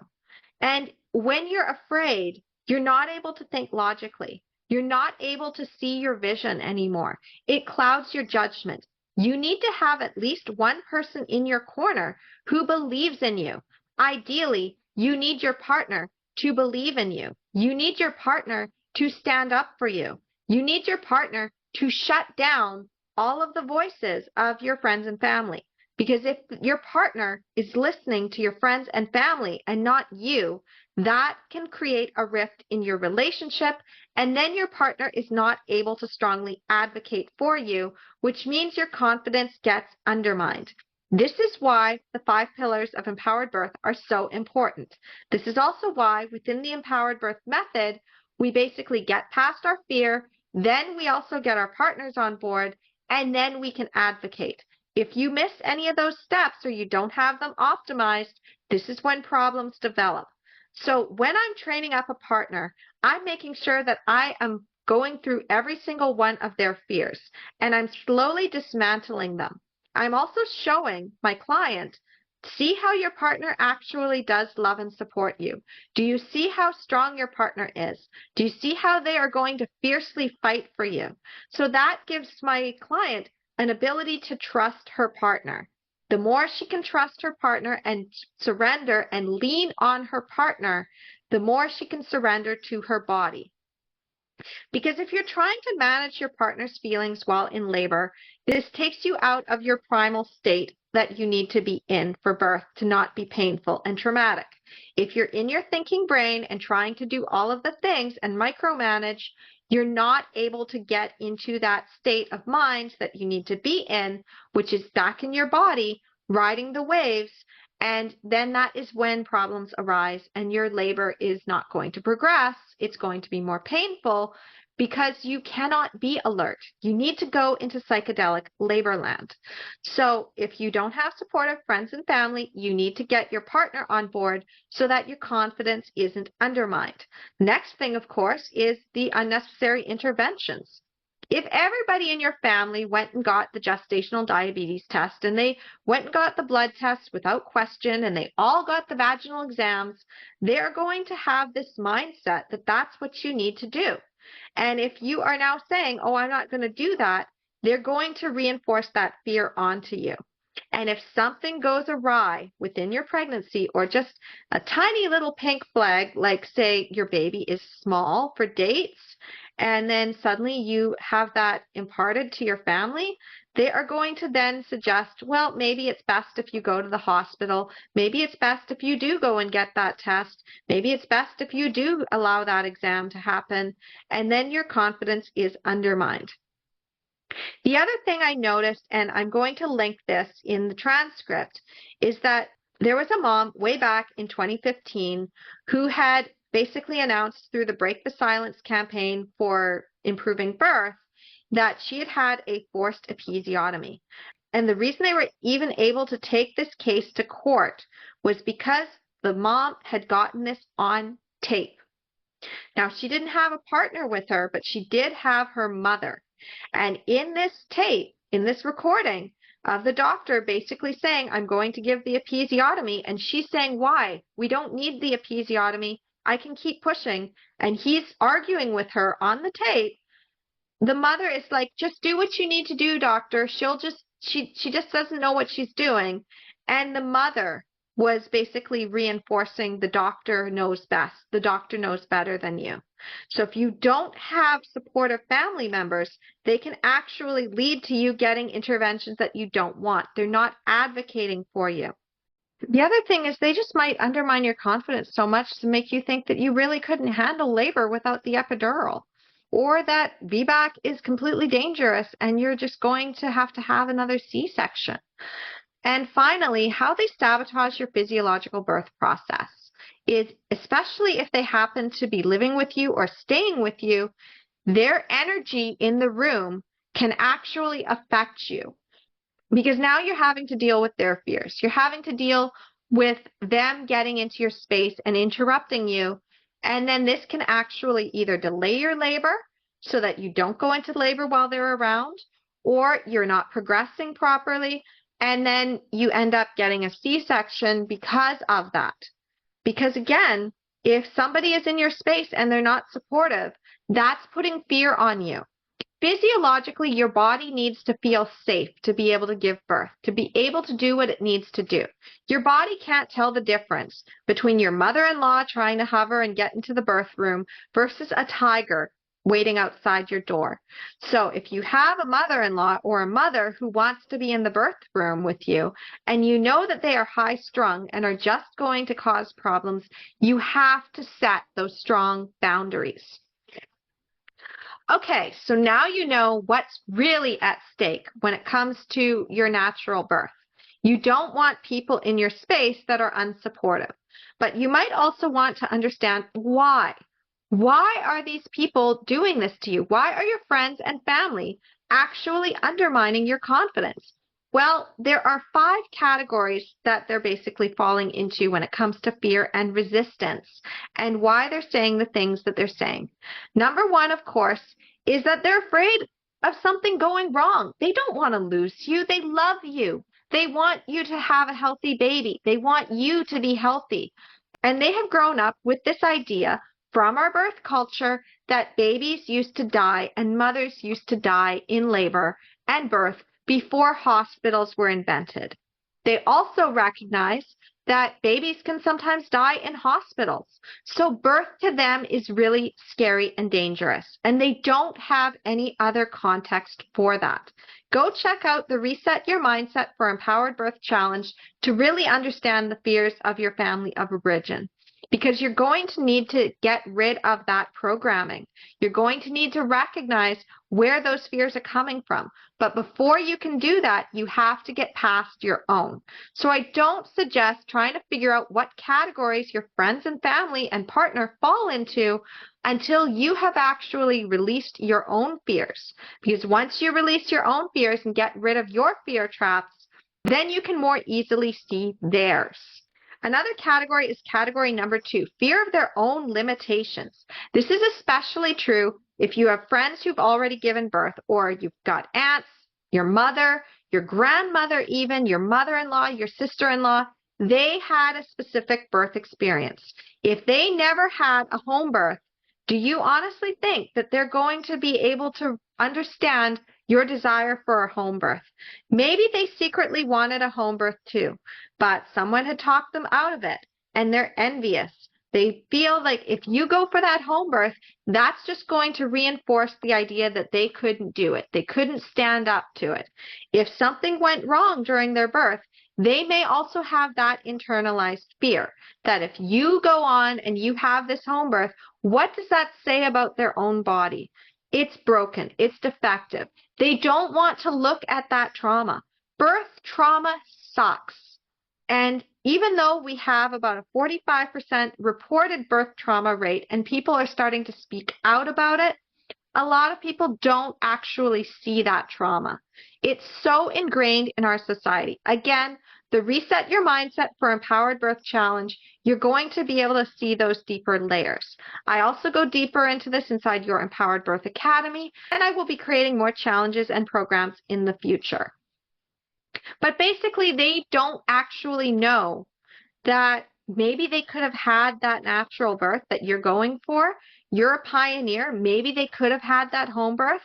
And when you're afraid, you're not able to think logically. You're not able to see your vision anymore. It clouds your judgment. You need to have at least one person in your corner who believes in you. Ideally, you need your partner to believe in you. You need your partner to stand up for you. You need your partner to shut down all of the voices of your friends and family. Because if your partner is listening to your friends and family and not you, that can create a rift in your relationship, and then your partner is not able to strongly advocate for you, which means your confidence gets undermined. This is why the 5 pillars of empowered birth are so important. This is also why within the empowered birth method, we basically get past our fear, then we also get our partners on board, and then we can advocate. If you miss any of those steps or you don't have them optimized, this is when problems develop. So when I'm training up a partner, I'm making sure that I am going through every single one of their fears, and I'm slowly dismantling them. I'm also showing my client, see how your partner actually does love and support you. Do you see how strong your partner is? Do you see how they are going to fiercely fight for you? So that gives my client an ability to trust her partner. The more she can trust her partner and surrender and lean on her partner, the more she can surrender to her body. Because if you're trying to manage your partner's feelings while in labor, this takes you out of your primal state that you need to be in for birth to not be painful and traumatic. If you're in your thinking brain and trying to do all of the things and micromanage, you're not able to get into that state of mind that you need to be in, which is back in your body, riding the waves. And then that is when problems arise and your labor is not going to progress. It's going to be more painful because you cannot be alert. You need to go into psychedelic labor land. So if you don't have supportive friends and family, you need to get your partner on board so that your confidence isn't undermined. Next thing, of course, is the unnecessary interventions. If everybody in your family went and got the gestational diabetes test and they went and got the blood test without question and they all got the vaginal exams, they're going to have this mindset that that's what you need to do. And if you are now saying, oh, I'm not going to do that, they're going to reinforce that fear onto you. And if something goes awry within your pregnancy or just a tiny little pink flag, like say your baby is small for dates, and then suddenly you have that imparted to your family, they are going to then suggest, well, maybe it's best if you go to the hospital. Maybe it's best if you do go and get that test. Maybe it's best if you do allow that exam to happen. And then your confidence is undermined. The other thing I noticed, and I'm going to link this in the transcript, is that there was a mom way back in 2015 who had basically announced through the Break the Silence campaign for improving birth that she had had a forced episiotomy. And the reason they were even able to take this case to court was because the mom had gotten this on tape. Now, she didn't have a partner with her, but she did have her mother. And in this tape, in this recording of the doctor basically saying, I'm going to give the episiotomy, and she's saying, why? We don't need the episiotomy. I can keep pushing. And he's arguing with her on the tape. The mother is like, just do what you need to do, doctor. She just doesn't know what she's doing. And the mother was basically reinforcing the doctor knows best. The doctor knows better than you. So if you don't have supportive family members, they can actually lead to you getting interventions that you don't want. They're not advocating for you. The other thing is they just might undermine your confidence so much to make you think that you really couldn't handle labor without the epidural, or that VBAC is completely dangerous and you're just going to have another C-section. And finally, how they sabotage your physiological birth process is, especially if they happen to be living with you or staying with you, their energy in the room can actually affect you. Because now you're having to deal with their fears. You're having to deal with them getting into your space and interrupting you. And then this can actually either delay your labor so that you don't go into labor while they're around, or you're not progressing properly, and then you end up getting a C-section because of that. Because again, if somebody is in your space and they're not supportive, that's putting fear on you. Physiologically, your body needs to feel safe to be able to give birth, to be able to do what it needs to do. Your body can't tell the difference between your mother-in-law trying to hover and get into the birth room versus a tiger waiting outside your door. So if you have a mother-in-law or a mother who wants to be in the birth room with you, and you know that they are high-strung and are just going to cause problems, you have to set those strong boundaries. Okay, so now you know what's really at stake when it comes to your natural birth. You don't want people in your space that are unsupportive, but you might also want to understand why. Why are these people doing this to you? Why are your friends and family actually undermining your confidence? Well, there are 5 categories that they're basically falling into when it comes to fear and resistance and why they're saying the things that they're saying. Number 1, of course, is that they're afraid of something going wrong. They don't want to lose you. They love you. They want you to have a healthy baby. They want you to be healthy. And they have grown up with this idea from our birth culture that babies used to die and mothers used to die in labor and birth before hospitals were invented. They also recognize that babies can sometimes die in hospitals. So birth to them is really scary and dangerous, and they don't have any other context for that. Go check out the Reset Your Mindset for Empowered Birth Challenge to really understand the fears of your family of origin, because you're going to need to get rid of that programming. You're going to need to recognize where those fears are coming from. But before you can do that, you have to get past your own. So I don't suggest trying to figure out what categories your friends and family and partner fall into until you have actually released your own fears. Because once you release your own fears and get rid of your fear traps, then you can more easily see theirs. Another category is category number 2, fear of their own limitations. This is especially true if you have friends who've already given birth, or you've got aunts, your mother, your grandmother even, your mother-in-law, your sister-in-law. They had a specific birth experience. If they never had a home birth, do you honestly think that they're going to be able to understand your desire for a home birth? Maybe they secretly wanted a home birth too, but someone had talked them out of it, and they're envious. They feel like if you go for that home birth, that's just going to reinforce the idea that they couldn't do it. They couldn't stand up to it. If something went wrong during their birth, they may also have that internalized fear that if you go on and you have this home birth, what does that say about their own body? It's broken. It's defective. They don't want to look at that trauma. Birth trauma sucks. And even though we have about a 45% reported birth trauma rate and people are starting to speak out about it, a lot of people don't actually see that trauma. It's so ingrained in our society. Again, the Reset Your Mindset for Empowered Birth Challenge, you're going to be able to see those deeper layers. I also go deeper into this inside your Empowered Birth Academy, and I will be creating more challenges and programs in the future. But basically, they don't actually know that maybe they could have had that natural birth that you're going for. You're a pioneer. Maybe they could have had that home birth,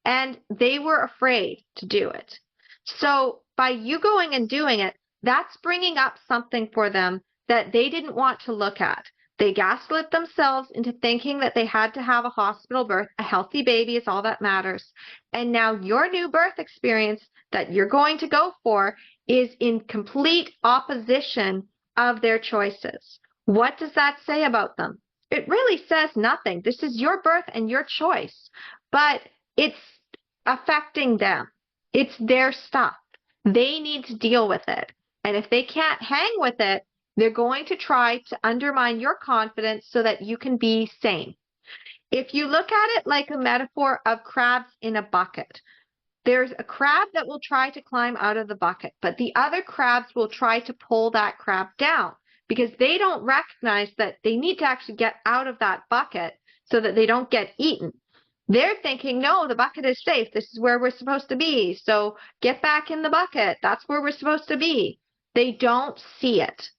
and they were afraid to do it. So by you going and doing it, that's bringing up something for them that they didn't want to look at. They gaslit themselves into thinking that they had to have a hospital birth. A healthy baby is all that matters. And now your new birth experience that you're going to go for is in complete opposition of their choices. What does that say about them? It really says nothing. This is your birth and your choice, but it's affecting them. It's their stuff. They need to deal with it. And if they can't hang with it, they're going to try to undermine your confidence so that you can be sane. If you look at it like a metaphor of crabs in a bucket, there's a crab that will try to climb out of the bucket, but the other crabs will try to pull that crab down because they don't recognize that they need to actually get out of that bucket so that they don't get eaten. They're thinking, no, the bucket is safe. This is where we're supposed to be. So get back in the bucket. That's where we're supposed to be. They don't see it.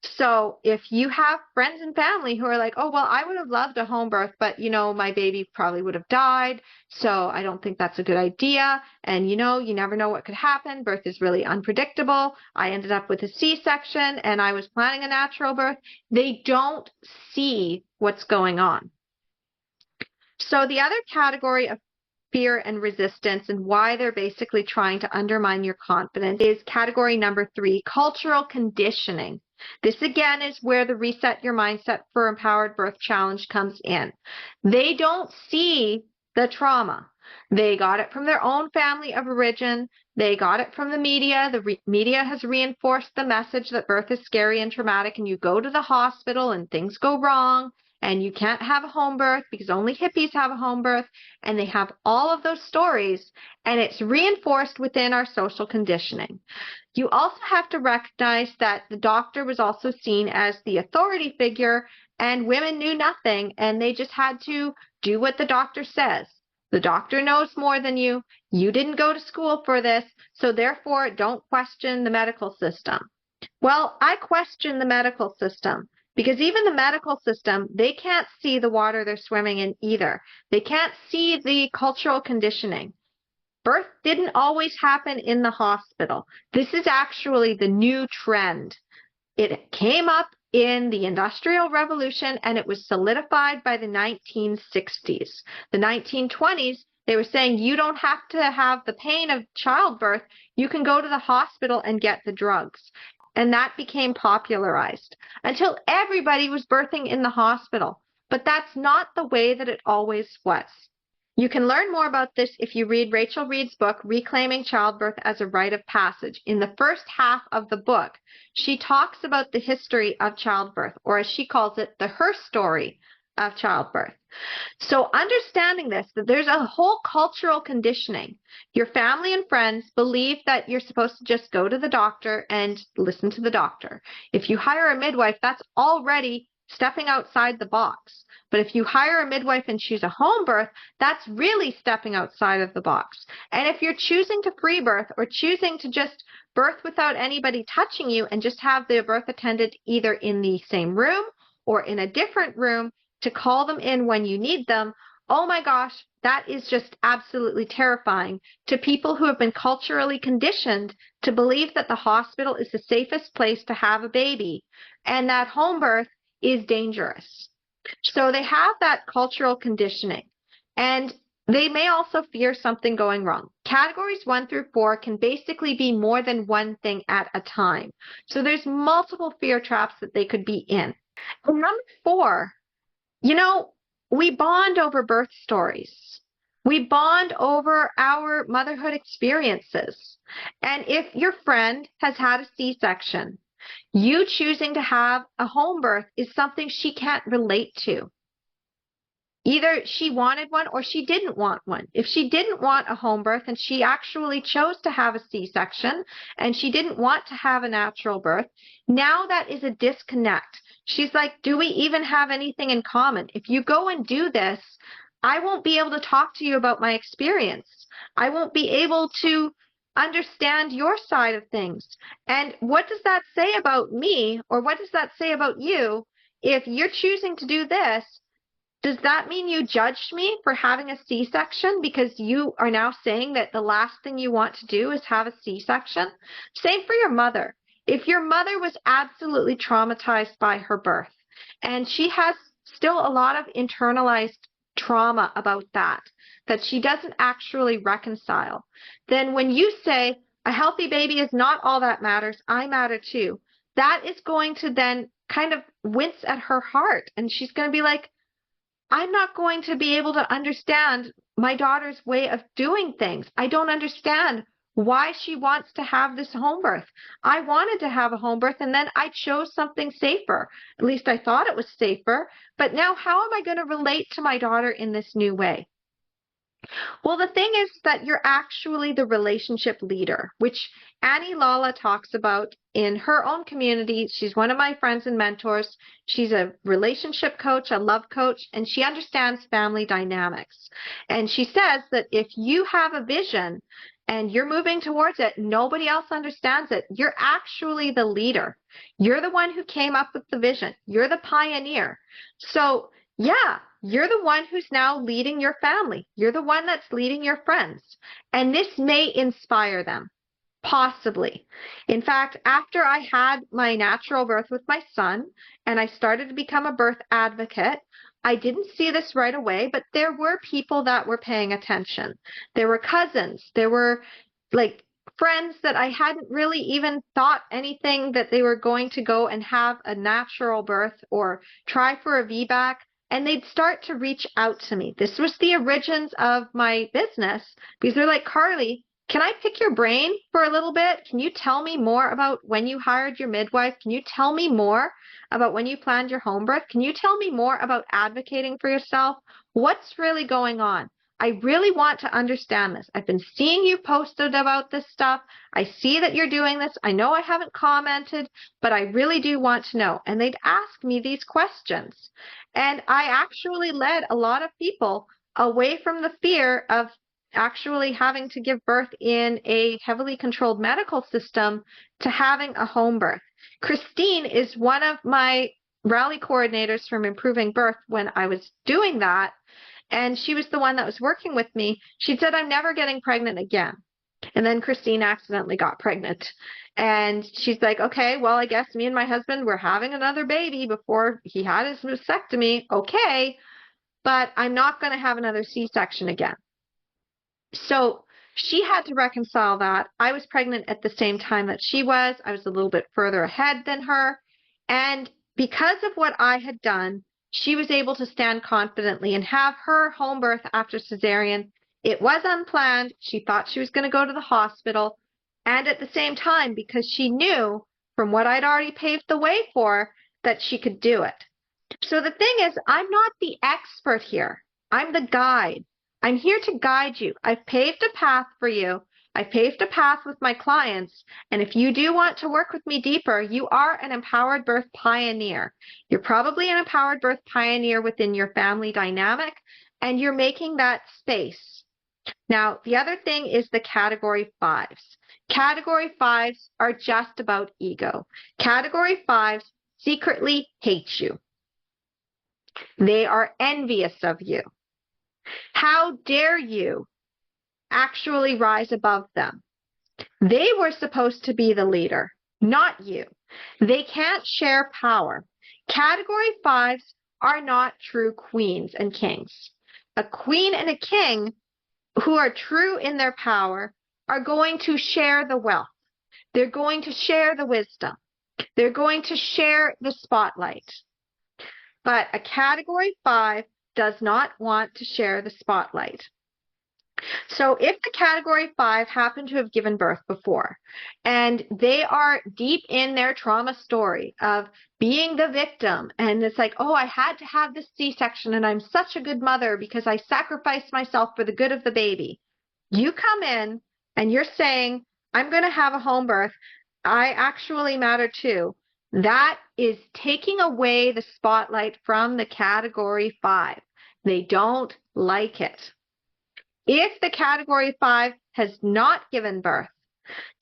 So if you have friends and family who are like, oh, well, I would have loved a home birth, but, my baby probably would have died. So I don't think that's a good idea. And, you never know what could happen. Birth is really unpredictable. I ended up with a C-section and I was planning a natural birth. They don't see what's going on. So the other category of fear and resistance and why they're basically trying to undermine your confidence is category number 3, cultural conditioning. This again is where the Reset Your Mindset for Empowered Birth Challenge comes in. They don't see the trauma. They got it from their own family of origin. They got it from the media. The media has reinforced the message that birth is scary and traumatic, and you go to the hospital and things go wrong. And you can't have a home birth because only hippies have a home birth, and they have all of those stories, and it's reinforced within our social conditioning. You also have to recognize that the doctor was also seen as the authority figure, and women knew nothing, and they just had to do what the doctor says. The doctor knows more than you. You didn't go to school for this, so therefore don't question the medical system. Well, I question the medical system. Because even the medical system, they can't see the water they're swimming in either. They can't see the cultural conditioning. Birth didn't always happen in the hospital. This is actually the new trend. It came up in the Industrial Revolution and it was solidified by the 1960s. The 1920s, they were saying you don't have to have the pain of childbirth. You can go to the hospital and get the drugs. And that became popularized until everybody was birthing in the hospital. But that's not the way that it always was. You can learn more about this if you read Rachel Reed's book, Reclaiming Childbirth as a Rite of Passage. In the first half of the book, she talks about the history of childbirth, or as she calls it, the her story of childbirth. So understanding this, that there's a whole cultural conditioning. Your family and friends believe that you're supposed to just go to the doctor and listen to the doctor. If you hire a midwife, that's already stepping outside the box. But if you hire a midwife and choose a home birth, that's really stepping outside of the box. And if you're choosing to free birth or choosing to just birth without anybody touching you and just have the birth attendant either in the same room or in a different room to call them in when you need them, oh my gosh, that is just absolutely terrifying to people who have been culturally conditioned to believe that the hospital is the safest place to have a baby and that home birth is dangerous. So they have that cultural conditioning, and they may also fear something going wrong. Categories 1 through 4 can basically be more than one thing at a time. So there's multiple fear traps that they could be in. And number 4, we bond over birth stories. We bond over our motherhood experiences. And if your friend has had a C-section, you choosing to have a home birth is something she can't relate to. Either she wanted one or she didn't want one. If she didn't want a home birth and she actually chose to have a C-section and she didn't want to have a natural birth, now that is a disconnect. She's like, do we even have anything in common? If you go and do this, I won't be able to talk to you about my experience. I won't be able to understand your side of things. And what does that say about me, or what does that say about you? If you're choosing to do this, does that mean you judged me for having a C-section because you are now saying that the last thing you want to do is have a C-section? Same for your mother. If your mother was absolutely traumatized by her birth and she has still a lot of internalized trauma about that she doesn't actually reconcile, then when you say a healthy baby is not all that matters, I matter too, that is going to then kind of wince at her heart. And she's going to be like, I'm not going to be able to understand my daughter's way of doing things. I don't understand why she wants to have this home birth. I wanted to have a home birth and then I chose something safer. At least I thought it was safer. But now how am I going to relate to my daughter in this new way? Well, the thing is that you're actually the relationship leader, which Annie Lala talks about in her own community. She's one of my friends and mentors. She's a relationship coach, a love coach, and she understands family dynamics. And she says that if you have a vision and you're moving towards it, nobody else understands it, you're actually the leader. You're the one who came up with the vision. You're the pioneer. So yeah, you're the one who's now leading your family. You're the one that's leading your friends. And this may inspire them, possibly. In fact, after I had my natural birth with my son and I started to become a birth advocate, I didn't see this right away, but there were people that were paying attention. There were cousins. There were like friends that I hadn't really even thought anything that they were going to go and have a natural birth or try for a VBAC. And they'd start to reach out to me. This was the origins of my business because they're like, Carly, can I pick your brain for a little bit? Can you tell me more about when you hired your midwife? Can you tell me more about when you planned your home birth? Can you tell me more about advocating for yourself? What's really going on? I really want to understand this. I've been seeing you posted about this stuff. I see that you're doing this. I know I haven't commented, but I really do want to know. And they'd ask me these questions. And I actually led a lot of people away from the fear of actually having to give birth in a heavily controlled medical system to having a home birth. Christine is one of my rally coordinators from Improving Birth when I was doing that. and she was the one that was working with me. She said, I'm never getting pregnant again. And then Christine accidentally got pregnant. And she's like, okay, well, I guess me and my husband were having another baby before he had his mastectomy. Okay, but I'm not going to have another C-section again. So she had to reconcile that. I was pregnant at the same time that she was. I was a little bit further ahead than her. And because of what I had done, she was able to stand confidently and have her home birth after cesarean. It was unplanned. She thought she was going to go to the hospital. And at the same time, because she knew from what I'd already paved the way for, that she could do it. So the thing is, I'm not the expert here. I'm the guide. I'm here to guide you. I've paved a path for you. I've paved a path with my clients. And if you do want to work with me deeper, you are an empowered birth pioneer. You're probably an empowered birth pioneer within your family dynamic, and you're making that space. Now, the other thing is the category 5s. Category 5s are just about ego. Category 5s secretly hate you. They are envious of you. How dare you actually rise above them? They were supposed to be the leader, not you. They can't share power. Category 5s are not true queens and kings. A queen and a king who are true in their power are going to share the wealth. They're going to share the wisdom. They're going to share the spotlight. But a category 5 does not want to share the spotlight. So if the category 5 happen to have given birth before, and they are deep in their trauma story of being the victim, and it's like, oh, I had to have this C-section and I'm such a good mother because I sacrificed myself for the good of the baby. You come in and you're saying, I'm going to have a home birth. I actually matter too. That is taking away the spotlight from the category 5. They don't like it. If the category 5 has not given birth,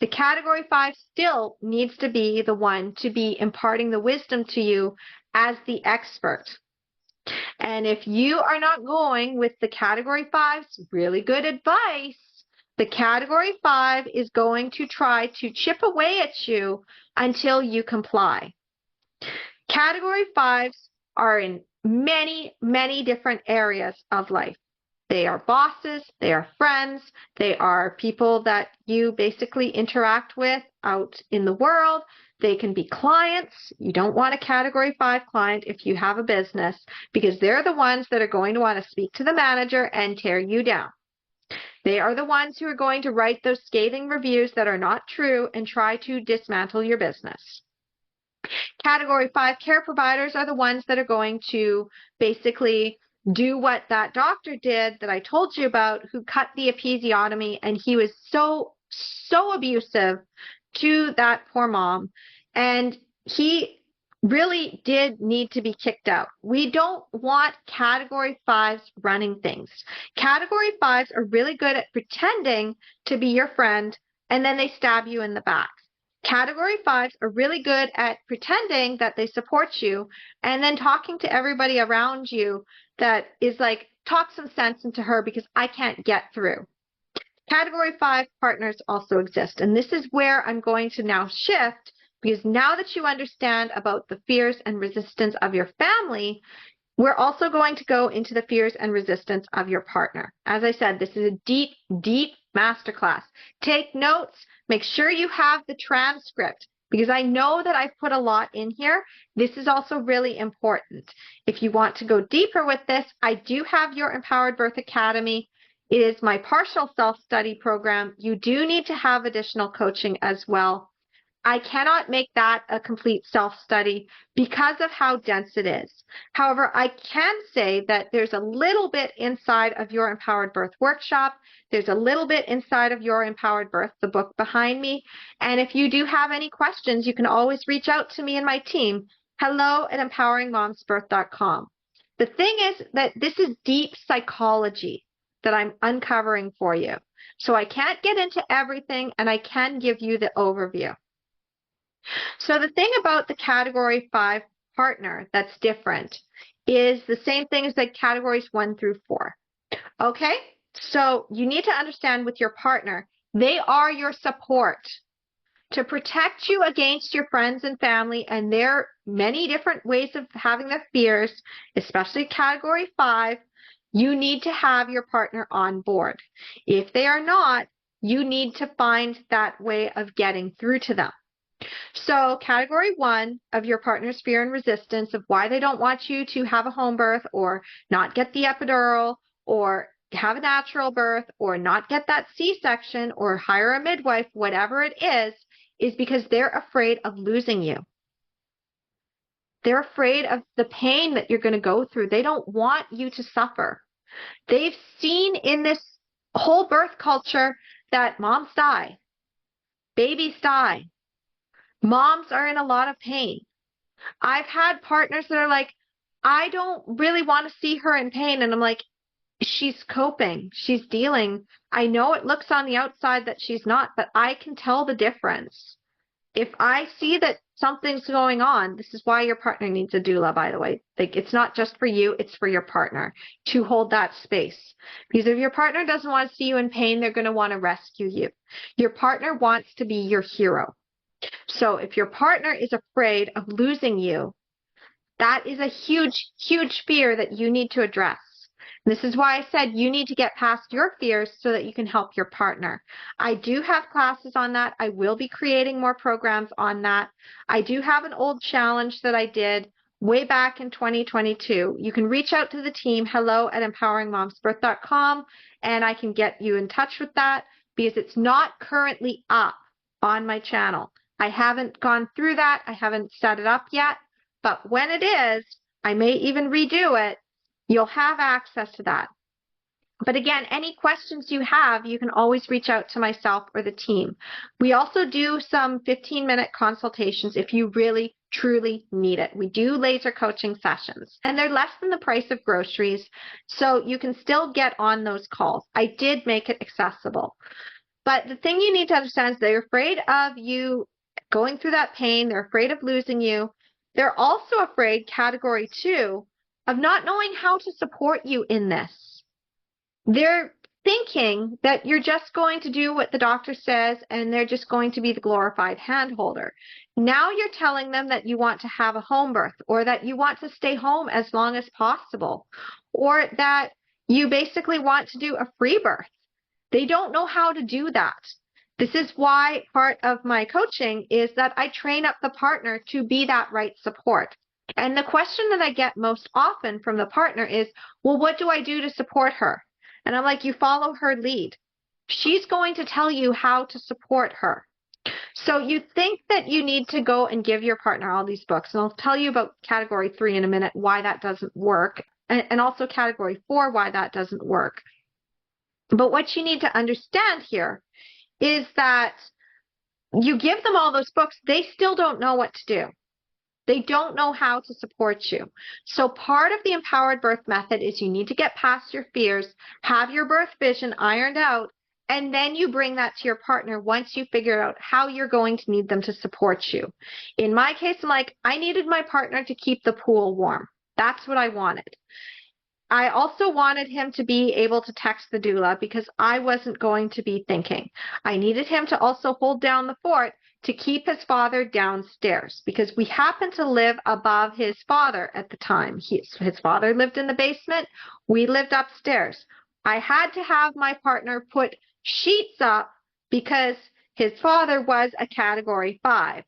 the category 5 still needs to be the one to be imparting the wisdom to you as the expert. And if you are not going with the category 5's really good advice, the category 5 is going to try to chip away at you until you comply. Category 5s are in many, many different areas of life. They are bosses, they are friends, they are people that you basically interact with out in the world. They can be clients. You don't want a category 5 client if you have a business, because they're the ones that are going to want to speak to the manager and tear you down. They are the ones who are going to write those scathing reviews that are not true and try to dismantle your business. Category 5 care providers are the ones that are going to basically do what that doctor did that I told you about, who cut the episiotomy, and he was so abusive to that poor mom, and he really did need to be kicked out. We don't want category 5s running things. Category 5s are really good at pretending to be your friend, and then they stab you in the back. Category 5s are really good at pretending that they support you and then talking to everybody around you that is like, talk some sense into her because I can't get through. Category 5 partners also exist, and this is where I'm going to now shift, because now that you understand about the fears and resistance of your family, we're also going to go into the fears and resistance of your partner. As I said, this is a deep, deep masterclass. Take notes. Make sure you have the transcript, because I know that I've put a lot in here. This is also really important. If you want to go deeper with this, I do have your Empowered Birth Academy. It is my partial self-study program. You do need to have additional coaching as well. I cannot make that a complete self-study because of how dense it is. However, I can say that there's a little bit inside of your Empowered Birth workshop. There's a little bit inside of your Empowered Birth, the book behind me. And if you do have any questions, you can always reach out to me and my team. hello@empoweringmomsbirth.com. The thing is that this is deep psychology that I'm uncovering for you. So I can't get into everything, and I can give you the overview. So the thing about the category 5 partner that's different is the same thing as like categories 1 through 4. Okay? So you need to understand with your partner, they are your support to protect you against your friends and family and their many different ways of having their fears, especially category 5. You need to have your partner on board. If they are not, you need to find that way of getting through to them. So category 1 of your partner's fear and resistance of why they don't want you to have a home birth or not get the epidural or have a natural birth or not get that C-section or hire a midwife, whatever it is because they're afraid of losing you. They're afraid of the pain that you're going to go through. They don't want you to suffer. They've seen in this whole birth culture that moms die, babies die, moms are in a lot of pain. I've had partners that are like, I don't really want to see her in pain. And I'm like, she's coping, she's dealing. I know it looks on the outside that she's not, but I can tell the difference. If I see that something's going on, this is why your partner needs a doula, by the way. Like, it's not just for you, it's for your partner to hold that space. Because if your partner doesn't want to see you in pain, they're going to want to rescue you. Your partner wants to be your hero. So if your partner is afraid of losing you, that is a huge, huge fear that you need to address. This is why I said you need to get past your fears so that you can help your partner. I do have classes on that. I will be creating more programs on that. I do have an old challenge that I did way back in 2022. You can reach out to the team, hello@empoweringmomsbirth.com, and I can get you in touch with that because it's not currently up on my channel. I haven't gone through that. I haven't set it up yet, but when it is, I may even redo it. You'll have access to that. But again, any questions you have, you can always reach out to myself or the team. We also do some 15-minute consultations if you really, truly need it. We do laser coaching sessions, and they're less than the price of groceries, so you can still get on those calls. I did make it accessible. But the thing you need to understand is they're afraid of you going through that pain. They're afraid of losing you. They're also afraid, category 2, of not knowing how to support you in this. They're thinking that you're just going to do what the doctor says and they're just going to be the glorified handholder. Now you're telling them that you want to have a home birth or that you want to stay home as long as possible or that you basically want to do a free birth. They don't know how to do that. This is why part of my coaching is that I train up the partner to be that right support. And the question that I get most often from the partner is, well, what do I do to support her? And I'm like, you follow her lead. She's going to tell you how to support her. So you think that you need to go and give your partner all these books. And I'll tell you about category 3 in a minute, why that doesn't work. And also category 4, why that doesn't work. But what you need to understand here is that you give them all those books, they still don't know what to do. They don't know how to support you. So part of the empowered birth method is you need to get past your fears, have your birth vision ironed out, and then you bring that to your partner once you figure out how you're going to need them to support you. In my case, I'm like, I needed my partner to keep the pool warm. That's what I wanted. I also wanted him to be able to text the doula because I wasn't going to be thinking. I needed him to also hold down the fort to keep his father downstairs because we happened to live above his father at the time. His father lived in the basement. We lived upstairs. I had to have my partner put sheets up because his father was a category 5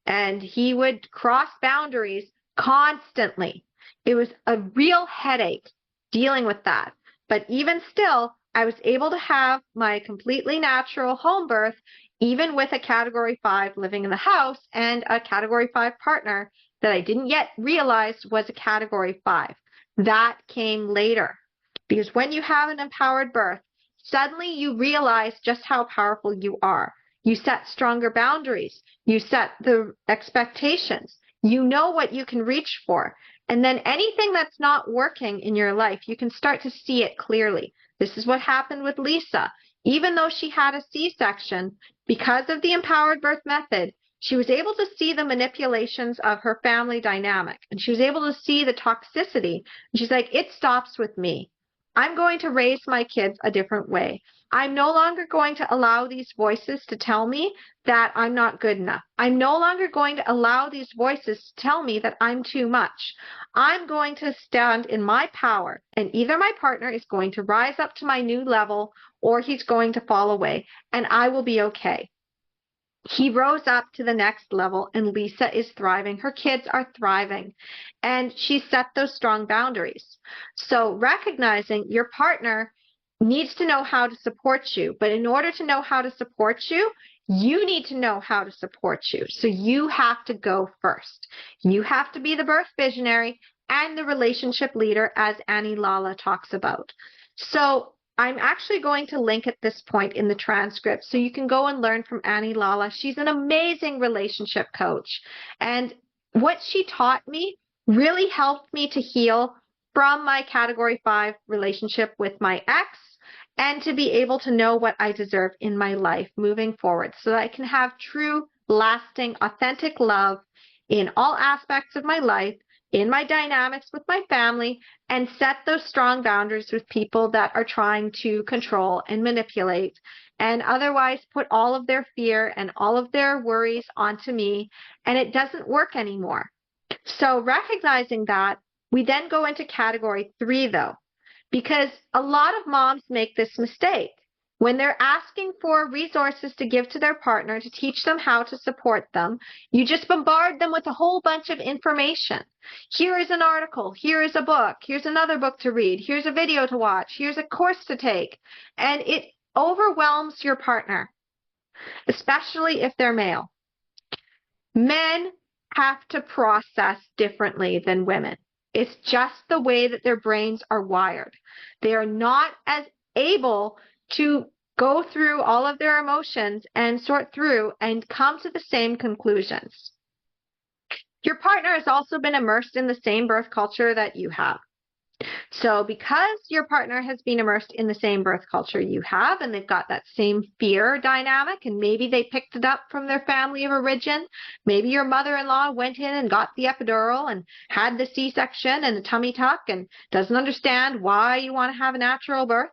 and he would cross boundaries constantly. It was a real headache dealing with that. But even still, I was able to have my completely natural home birth even with a category 5 living in the house and a category 5 partner that I didn't yet realize was a category 5. That came later. Because when you have an empowered birth, suddenly you realize just how powerful you are. You set stronger boundaries. You set the expectations. You know what you can reach for. And then anything that's not working in your life, you can start to see it clearly. This is what happened with Lisa. Even though she had a C-section, because of the empowered birth method, She was able to see the manipulations of her family dynamic, and she was able to see the toxicity. And she's like, it stops with me. I'm going to raise my kids a different way. I'm no longer going to allow these voices to tell me that I'm not good enough. I'm no longer going to allow these voices to tell me that I'm too much. I'm going to stand in my power, and either my partner is going to rise up to my new level or he's going to fall away, and I will be okay. He rose up to the next level, and Lisa is thriving. Her kids are thriving, and she set those strong boundaries. So recognizing your partner needs to know how to support you, but in order to know how to support you, you need to know how to support you. So you have to go first. You have to be the birth visionary and the relationship leader, as Annie Lala talks about. So I'm actually going to link at this point in the transcript so you can go and learn from Annie Lala. She's an amazing relationship coach. And what she taught me really helped me to heal from my category 5 relationship with my ex and to be able to know what I deserve in my life moving forward so that I can have true, lasting, authentic love in all aspects of my life, in my dynamics with my family, and set those strong boundaries with people that are trying to control and manipulate and otherwise put all of their fear and all of their worries onto me, and it doesn't work anymore. So recognizing that, we then go into category 3 though, because a lot of moms make this mistake. When they're asking for resources to give to their partner to teach them how to support them, you just bombard them with a whole bunch of information. Here is an article, here is a book, here's another book to read, here's a video to watch, here's a course to take, and it overwhelms your partner, especially if they're male. Men have to process differently than women. It's just the way that their brains are wired. They are not as able to go through all of their emotions and sort through and come to the same conclusions. Your partner has also been immersed in the same birth culture that you have. So because your partner has been immersed in the same birth culture you have, and they've got that same fear dynamic, and maybe they picked it up from their family of origin, maybe your mother-in-law went in and got the epidural and had the C-section and the tummy tuck and doesn't understand why you want to have a natural birth.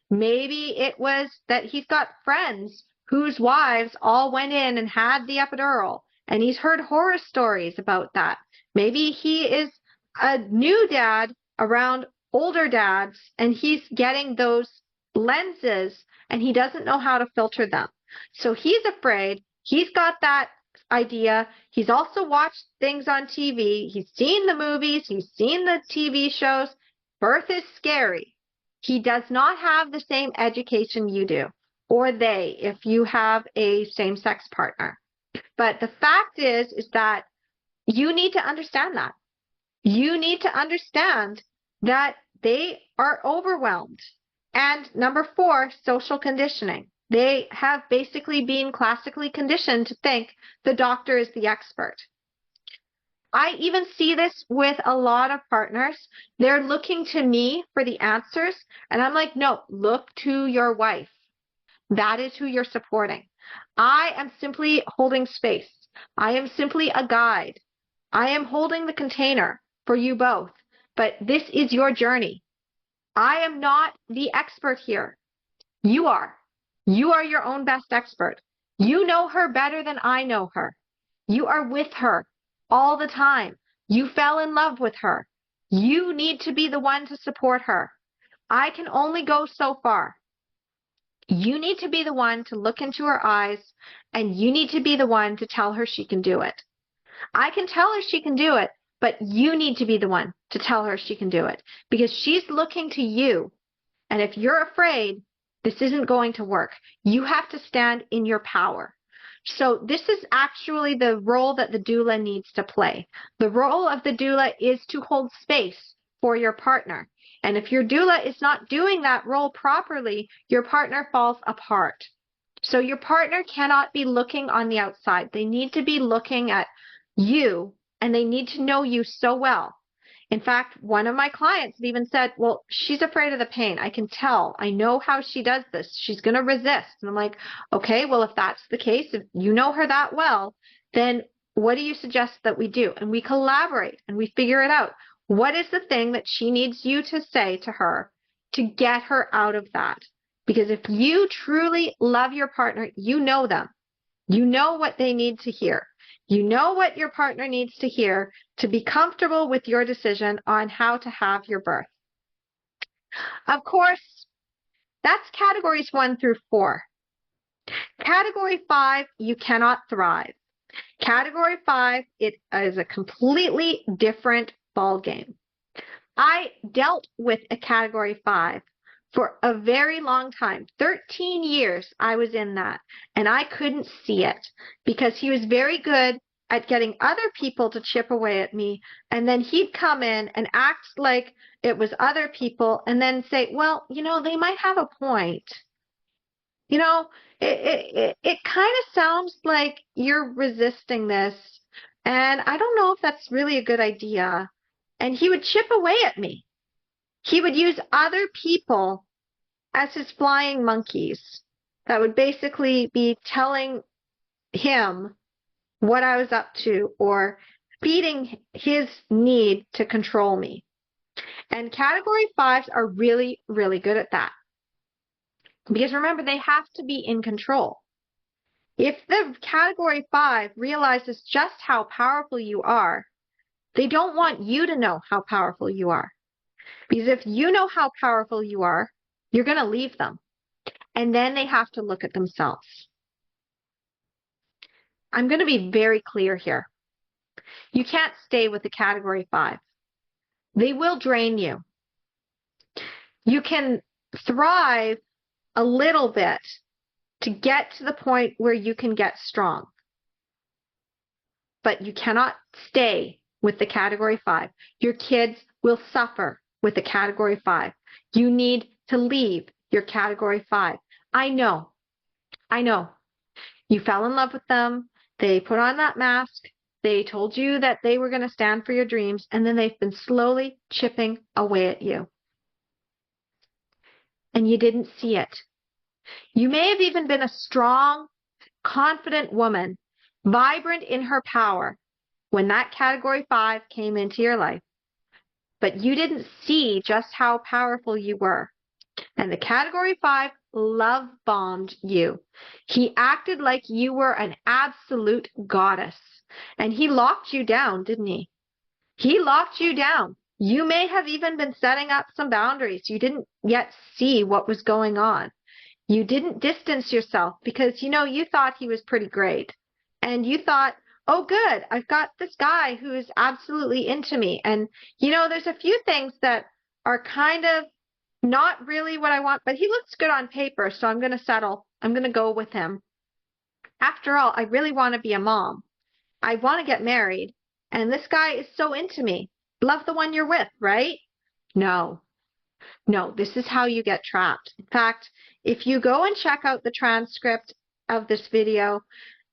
Maybe it was that he's got friends whose wives all went in and had the epidural, and he's heard horror stories about that. Maybe he is a new dad around older dads, and he's getting those lenses, and he doesn't know how to filter them. So he's afraid. He's got that idea. He's also watched things on TV. He's seen the movies. He's seen the TV shows. Birth is scary. He does not have the same education you do, or they, if you have a same-sex partner. But the fact is that you need to understand that. You need to understand that they are overwhelmed. And number 4, social conditioning. They have basically been classically conditioned to think the doctor is the expert. I even see this with a lot of partners. They're looking to me for the answers, and I'm like, no, look to your wife. That is who you're supporting. I am simply holding space. I am simply a guide. I am holding the container for you both, but this is your journey. I am not the expert here. You are. You are your own best expert. You know her better than I know her. You are with her all the time. You fell in love with her. You need to be the one to support her. I can only go so far. You need to be the one to look into her eyes, and you need to be the one to tell her she can do it. I can tell her she can do it, but you need to be the one to tell her she can do it, because she's looking to you. And if you're afraid, this isn't going to work. You have to stand in your power. So this is actually the role that the doula needs to play. The role of the doula is to hold space for your partner. And if your doula is not doing that role properly, your partner falls apart. So your partner cannot be looking on the outside. They need to be looking at you, and they need to know you so well. In fact, one of my clients even said, well, she's afraid of the pain. I can tell. I know how she does this. She's going to resist. And I'm like, okay, well, if that's the case, if you know her that well, then what do you suggest that we do? And we collaborate and we figure it out. What is the thing that she needs you to say to her to get her out of that? Because if you truly love your partner, you know them. You know what they need to hear. You know what your partner needs to hear to be comfortable with your decision on how to have your birth. Of course, that's categories 1 through 4. Category 5, you cannot thrive. Category 5, it is a completely different ballgame. I dealt with a category 5 for a very long time. 13 years I was in that, and I couldn't see it because he was very good at getting other people to chip away at me, and then he'd come in and act like it was other people and then say, well, they might have a point. It kind of sounds like you're resisting this, and I don't know if that's really a good idea. And he would chip away at me. He would use other people as his flying monkeys that would basically be telling him what I was up to or feeding his need to control me. And category 5s are really, really good at that. Because remember, they have to be in control. If the category 5 realizes just how powerful you are, they don't want you to know how powerful you are. Because if you know how powerful you are, you're going to leave them. And then they have to look at themselves. I'm going to be very clear here. You can't stay with the category 5. They will drain you. You can thrive a little bit to get to the point where you can get strong. But you cannot stay with the category 5. Your kids will suffer with the category 5. You need to leave your category 5. I know. You fell in love with them. They put on that mask. They told you that they were going to stand for your dreams, and then they've been slowly chipping away at you. And you didn't see it. You may have even been a strong, confident woman, vibrant in her power, when that category 5 came into your life. But you didn't see just how powerful you were. And the category 5 love bombed you. He acted like you were an absolute goddess. And he locked you down, didn't he? He locked you down. You may have even been setting up some boundaries. You didn't yet see what was going on. You didn't distance yourself because, you thought he was pretty great. And you thought, oh, good, I've got this guy who is absolutely into me. And, there's a few things that are kind of not really what I want, but he looks good on paper, so I'm going to settle. I'm going to go with him. After all, I really want to be a mom. I want to get married, and this guy is so into me. Love the one you're with, right? No, this is how you get trapped. In fact, if you go and check out the transcript of this video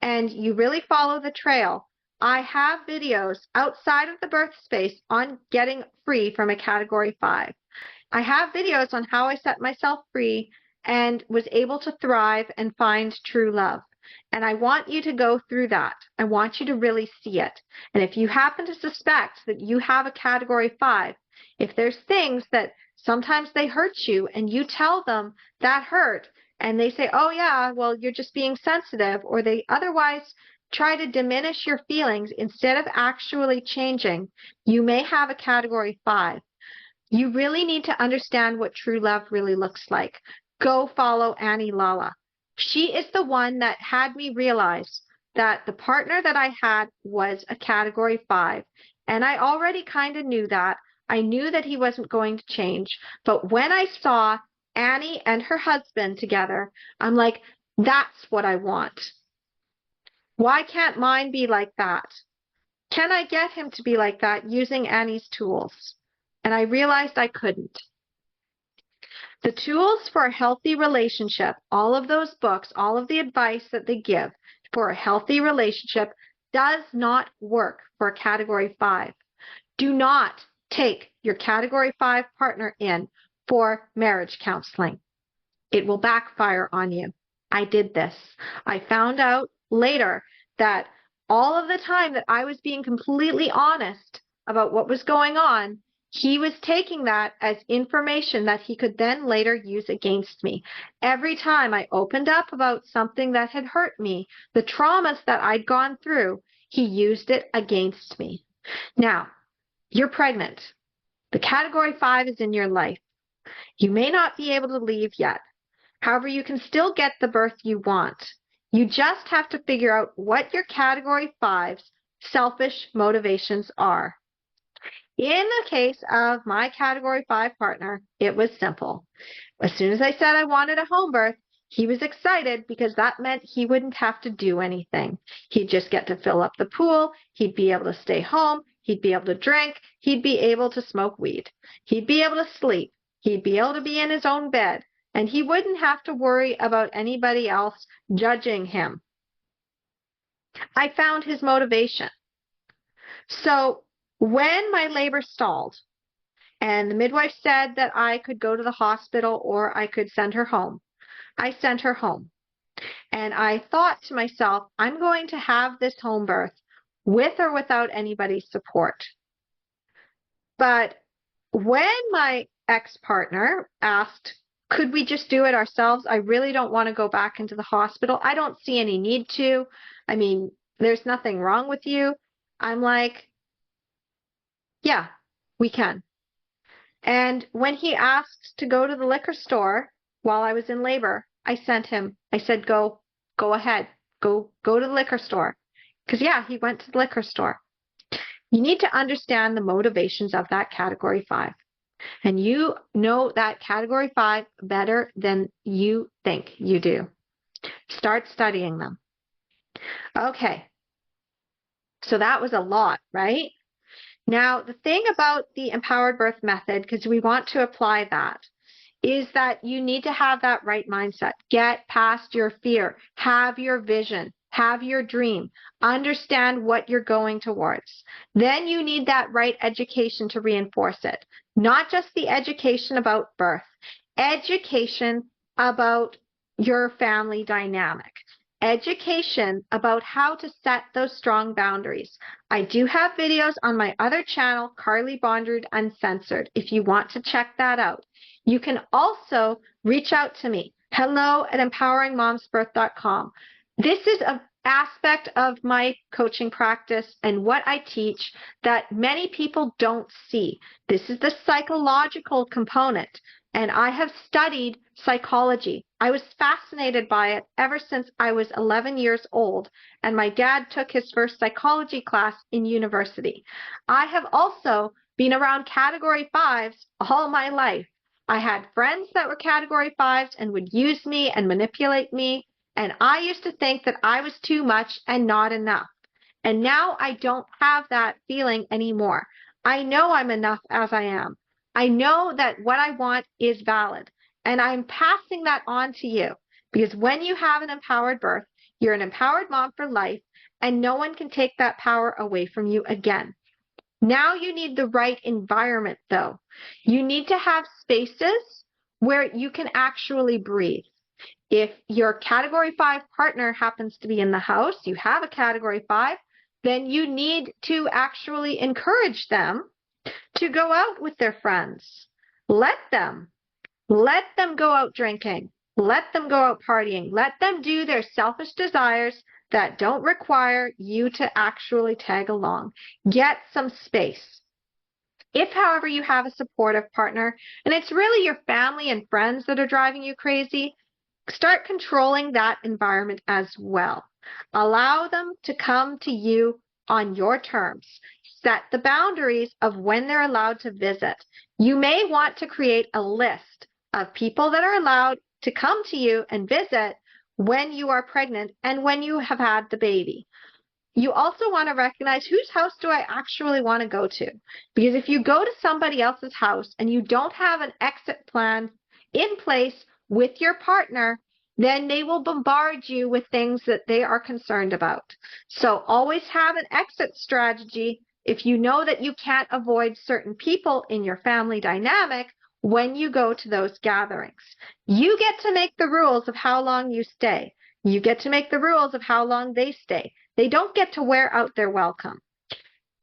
and you really follow the trail, I have videos outside of the birth space on getting free from a category 5. I have videos on how I set myself free and was able to thrive and find true love. And I want you to go through that. I want you to really see it. And if you happen to suspect that you have a category 5, if there's things that sometimes they hurt you and you tell them that hurt and they say, oh yeah, well, you're just being sensitive, or they otherwise try to diminish your feelings instead of actually changing, you may have a category 5. You really need to understand what true love really looks like. Go follow Annie Lala. She is the one that had me realize that the partner that I had was a category 5. And I already kind of knew that. I knew that he wasn't going to change. But when I saw Annie and her husband together, I'm like, that's what I want. Why can't mine be like that? Can I get him to be like that using Annie's tools? And I realized I couldn't. The tools for a healthy relationship, all of those books, all of the advice that they give for a healthy relationship does not work for a category 5. Do not take your category 5 partner in for marriage counseling. It will backfire on you. I did this. I found out later that all of the time that I was being completely honest about what was going on, he was taking that as information that he could then later use against me. Every time I opened up about something that had hurt me, the traumas that I'd gone through, he used it against me. Now, you're pregnant. The category 5 is in your life. You may not be able to leave yet. However, you can still get the birth you want. You just have to figure out what your category 5's selfish motivations are. In the case of my category 5 partner, it was simple. As soon as I said I wanted a home birth, he was excited because that meant he wouldn't have to do anything. He'd just get to fill up the pool. He'd be able to stay home. He'd be able to drink. He'd be able to smoke weed. He'd be able to sleep. He'd be able to be in his own bed. And he wouldn't have to worry about anybody else judging him. I found his motivation. So when my labor stalled and the midwife said that I could go to the hospital or I could send her home, I sent her home. And I thought to myself, I'm going to have this home birth with or without anybody's support. But when my ex-partner asked, could we just do it ourselves? I really don't want to go back into the hospital. I don't see any need to. I mean, there's nothing wrong with you. I'm like, yeah, we can. And when he asked to go to the liquor store while I was in labor, I said, go ahead, go to the liquor store. Because yeah, he went to the liquor store. You need to understand the motivations of that category 5. And you know that category 5 better than you think you do. Start studying them. Okay. So that was a lot, right? Now, the thing about the empowered birth method, because we want to apply that, is that you need to have that right mindset. Get past your fear. Have your vision. Have your dream. Understand what you're going towards. Then you need that right education to reinforce it. Not just the education about birth. Education about your family dynamic. Education about how to set those strong boundaries. I do have videos on my other channel, Carly Bonderud Uncensored, if you want to check that out. You can also reach out to me, hello@empoweringmomsbirth.com. This is an aspect of my coaching practice and what I teach that many people don't see. This is the psychological component. And I have studied psychology. I was fascinated by it ever since I was 11 years old, and my dad took his first psychology class in university. I have also been around category 5s all my life. I had friends that were category 5s and would use me and manipulate me, and I used to think that I was too much and not enough. And now I don't have that feeling anymore. I know I'm enough as I am. I know that what I want is valid, and I'm passing that on to you, because when you have an empowered birth, you're an empowered mom for life, and no one can take that power away from you again. Now you need the right environment, though. You need to have spaces where you can actually breathe. If your category 5 partner happens to be in the house, you have a category 5, then you need to actually encourage them to go out with their friends. Let them go out drinking. Let them go out partying. Let them do their selfish desires that don't require you to actually tag along. Get some space. If, however, you have a supportive partner and it's really your family and friends that are driving you crazy, start controlling that environment as well. Allow them to come to you on your terms. Set the boundaries of when they're allowed to visit. You may want to create a list of people that are allowed to come to you and visit when you are pregnant and when you have had the baby. You also want to recognize whose house do I actually want to go to? Because if you go to somebody else's house and you don't have an exit plan in place with your partner, then they will bombard you with things that they are concerned about. So always have an exit strategy if you know that you can't avoid certain people in your family dynamic when you go to those gatherings. You get to make the rules of how long you stay. You get to make the rules of how long they stay. They don't get to wear out their welcome.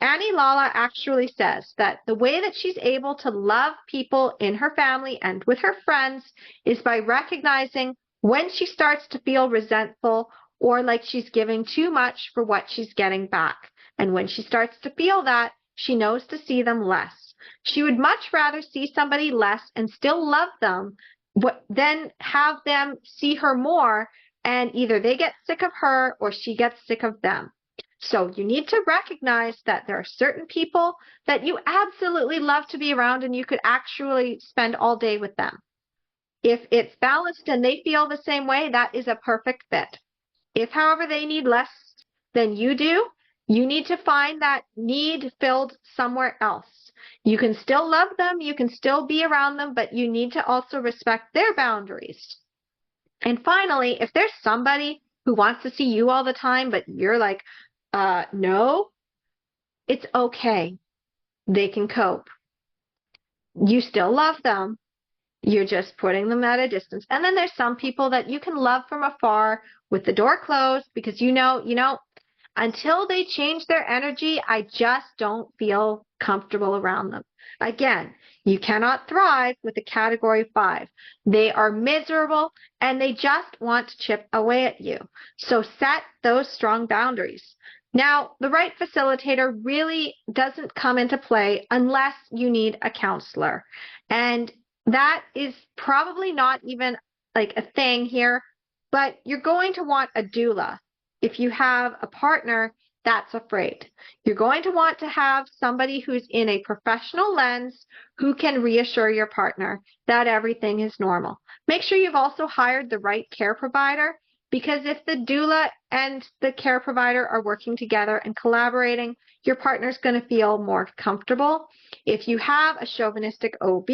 Annie Lala actually says that the way that she's able to love people in her family and with her friends is by recognizing when she starts to feel resentful or like she's giving too much for what she's getting back. And when she starts to feel that, she knows to see them less. She would much rather see somebody less and still love them than have them see her more and either they get sick of her or she gets sick of them. So you need to recognize that there are certain people that you absolutely love to be around and you could actually spend all day with them. If it's balanced and they feel the same way, that is a perfect fit. If, however, they need less than you do, you need to find that need filled somewhere else. You can still love them, you can still be around them, but you need to also respect their boundaries. And finally, if there's somebody who wants to see you all the time, but you're like, no, it's okay. They can cope. You still love them. You're just putting them at a distance. And then there's some people that you can love from afar with the door closed because you know, until they change their energy, I just don't feel comfortable around them. Again, you cannot thrive with a category 5. They are miserable and they just want to chip away at you. So set those strong boundaries. Now, the right facilitator really doesn't come into play unless you need a counselor. And that is probably not even like a thing here, but you're going to want a doula if you have a partner that's afraid. You're going to want to have somebody who's in a professional lens who can reassure your partner that everything is normal. Make sure you've also hired the right care provider, because if the doula and the care provider are working together and collaborating, your partner's going to feel more comfortable. If you have a chauvinistic OB,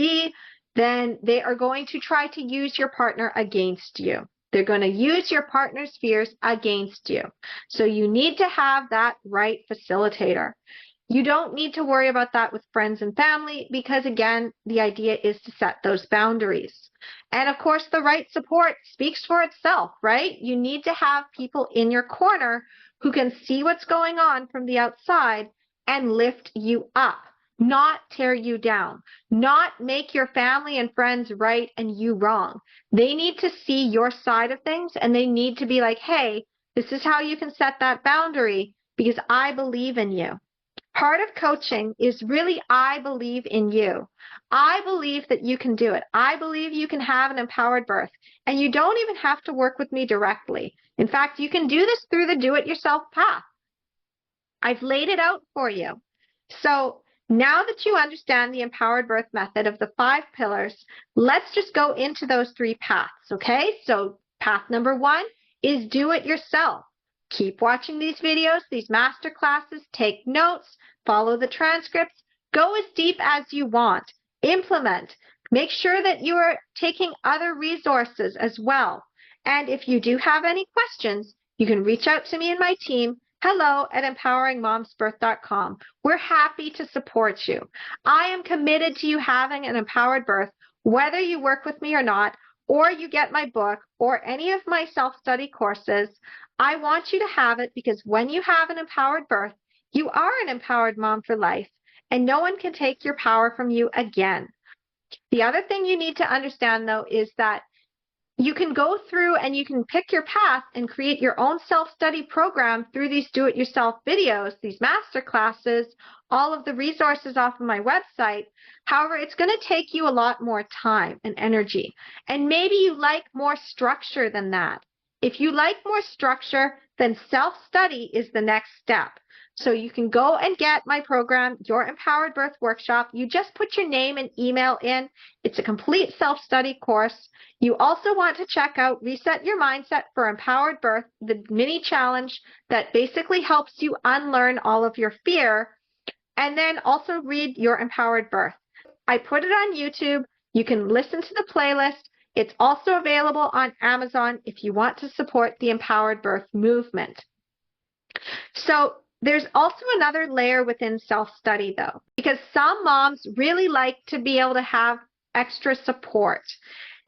then they are going to try to use your partner against you. They're going to use your partner's fears against you. So you need to have that right facilitator. You don't need to worry about that with friends and family because, again, the idea is to set those boundaries. And of course, the right support speaks for itself, right? You need to have people in your corner who can see what's going on from the outside and lift you up, not tear you down, not make your family and friends right and you wrong. They need to see your side of things and they need to be like, hey, this is how you can set that boundary because I believe in you. Part of coaching is really, I believe in you. I believe that you can do it. I believe you can have an empowered birth. And you don't even have to work with me directly. In fact, you can do this through the do-it-yourself path. I've laid it out for you. So now that you understand the empowered birth method of the 5 pillars, let's just go into those 3 paths, okay? So path number 1 is do it yourself. Keep watching these videos, these master classes, take notes, follow the transcripts, go as deep as you want, implement. Make sure that you are taking other resources as well. And if you do have any questions, you can reach out to me and my team, hello@empoweringmomsbirth.com. We're happy to support you. I am committed to you having an empowered birth, whether you work with me or not, or you get my book or any of my self-study courses. I want you to have it because when you have an empowered birth, you are an empowered mom for life, and no one can take your power from you again. The other thing you need to understand, though, is that you can go through and you can pick your path and create your own self-study program through these do-it-yourself videos, these master classes, all of the resources off of my website. However, it's going to take you a lot more time and energy. And maybe you like more structure than that. If you like more structure, then self-study is the next step. So you can go and get my program, Your Empowered Birth Workshop. You just put your name and email in. It's a complete self-study course. You also want to check out Reset Your Mindset for Empowered Birth, the mini challenge that basically helps you unlearn all of your fear. And then also read Your Empowered Birth. I put it on YouTube. You can listen to the playlist. It's also available on Amazon if you want to support the empowered birth movement. So there's also another layer within self-study, though, because some moms really like to be able to have extra support.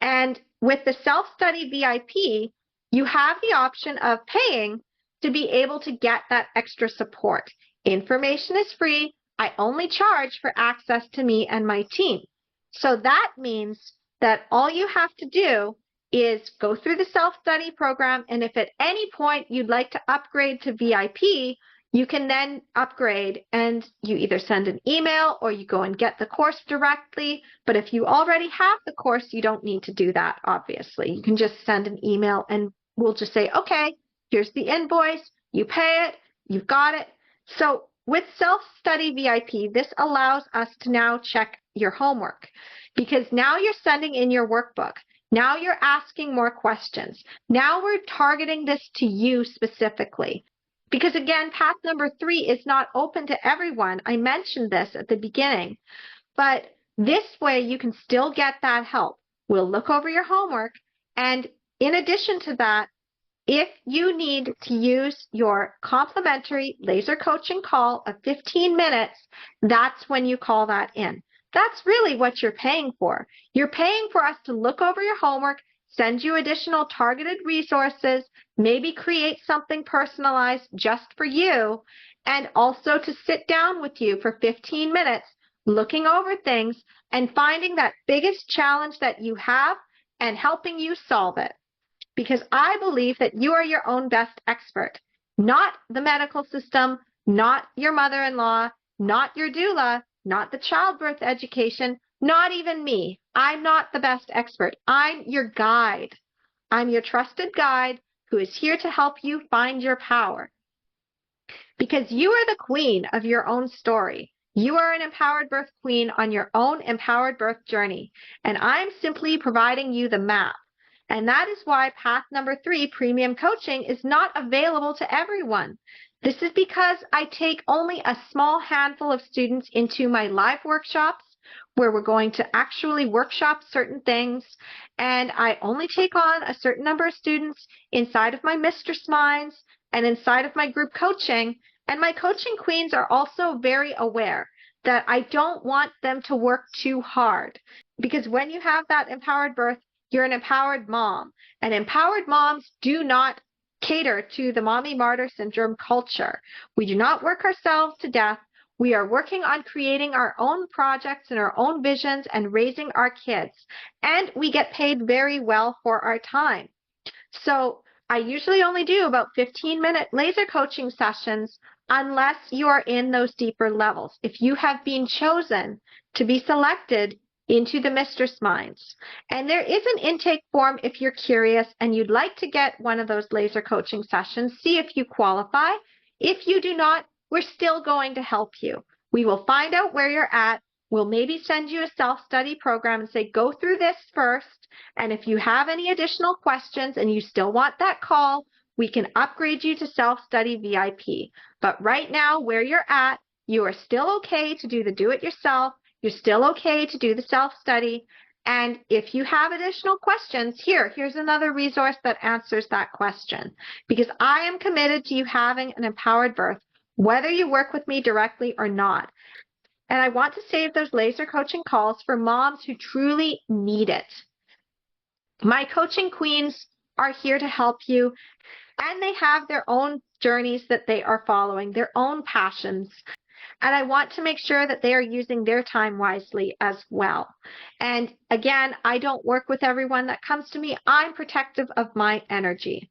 And with the self-study VIP, you have the option of paying to be able to get that extra support. Information is free. I only charge for access to me and my team. So that means that all you have to do is go through the self-study program, and if at any point you'd like to upgrade to VIP, you can then upgrade, and you either send an email or you go and get the course directly. But if you already have the course, you don't need to do that, obviously. You can just send an email and we'll just say, okay, here's the invoice, you pay it, you've got it. So with self-study VIP, this allows us to now check your homework, because now you're sending in your workbook. Now you're asking more questions. Now we're targeting this to you specifically. Because again, path number 3 is not open to everyone. I mentioned this at the beginning, but this way you can still get that help. We'll look over your homework, and in addition to that, if you need to use your complimentary laser coaching call of 15 minutes, that's when you call that in. That's really what you're paying for. You're paying for us to look over your homework, send you additional targeted resources, maybe create something personalized just for you, and also to sit down with you for 15 minutes, looking over things and finding that biggest challenge that you have and helping you solve it. Because I believe that you are your own best expert, not the medical system, not your mother-in-law, not your doula, not the childbirth education, not even me. I'm not the best expert. I'm your guide. I'm your trusted guide who is here to help you find your power. Because you are the queen of your own story. You are an empowered birth queen on your own empowered birth journey. And I'm simply providing you the map. And that is why path number 3, premium coaching, is not available to everyone. This is because I take only a small handful of students into my live workshops, where we're going to actually workshop certain things, and I only take on a certain number of students inside of my Mistress Minds and inside of my group coaching. And my coaching queens are also very aware that I don't want them to work too hard, because when you have that empowered birth, you're an empowered mom, and empowered moms do not cater to the mommy martyr syndrome culture. We do not work ourselves to death. We are working on creating our own projects and our own visions and raising our kids, and we get paid very well for our time. So I usually only do about 15-minute laser coaching sessions unless you are in those deeper levels. If you have been chosen to be selected into the Mistress Minds. And there is an intake form if you're curious and you'd like to get one of those laser coaching sessions. See if you qualify. If you do not, we're still going to help you. We will find out where you're at. We'll maybe send you a self-study program and say, go through this first. And if you have any additional questions and you still want that call, we can upgrade you to self-study VIP. But right now, where you're at, you are still okay to do the do-it-yourself. You're still okay to do the self-study. And if you have additional questions, here's another resource that answers that question. Because I am committed to you having an empowered birth, whether you work with me directly or not. And I want to save those laser coaching calls for moms who truly need it. My coaching queens are here to help you, and they have their own journeys that they are following, their own passions. And I want to make sure that they are using their time wisely as well. And again, I don't work with everyone that comes to me. I'm protective of my energy.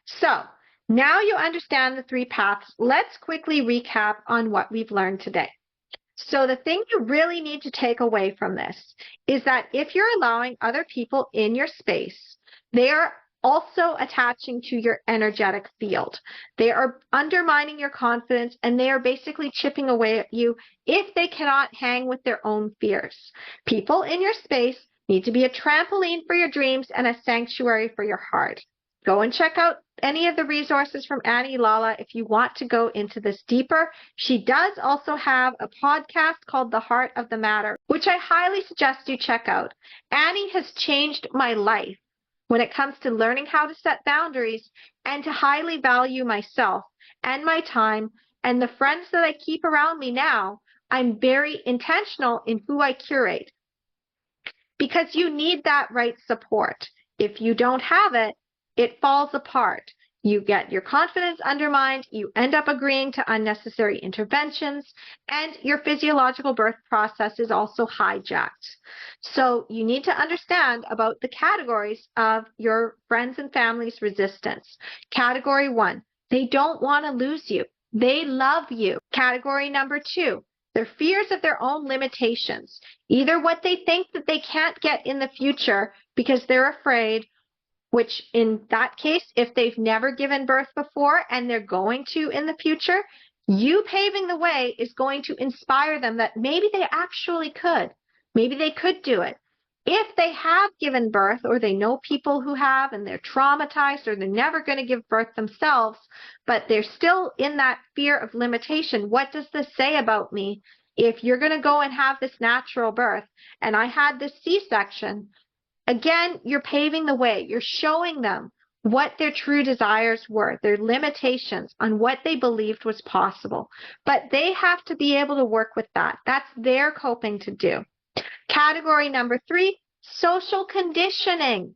So now you understand the 3 paths. Let's quickly recap on what we've learned today. So the thing you really need to take away from this is that if you're allowing other people in your space, they are also attaching to your energetic field. They are undermining your confidence, and they are basically chipping away at you if they cannot hang with their own fears. People in your space need to be a trampoline for your dreams and a sanctuary for your heart. Go and check out any of the resources from Annie Lala if you want to go into this deeper. She does also have a podcast called The Heart of the Matter, which I highly suggest you check out. Annie has changed my life when it comes to learning how to set boundaries and to highly value myself and my time and the friends that I keep around me now. I'm very intentional in who I curate, because you need that right support. If you don't have it, it falls apart. you get your confidence undermined, you end up agreeing to unnecessary interventions, and your physiological birth process is also hijacked. So you need to understand about the categories of your friends and family's resistance. Category 1, they don't want to lose you. They love you. Category number 2, their fears of their own limitations, either what they think that they can't get in the future because they're afraid, which in that case, if they've never given birth before and they're going to in the future, you paving the way is going to inspire them that maybe they actually could. Maybe they could do it. If they have given birth or they know people who have and they're traumatized or they're never going to give birth themselves, but they're still in that fear of limitation, what does this say about me? If you're going to go and have this natural birth and I had this C-section, again, you're paving the way. You're showing them what their true desires were, their limitations on what they believed was possible. But they have to be able to work with that. That's their coping to do. Category number 3, social conditioning.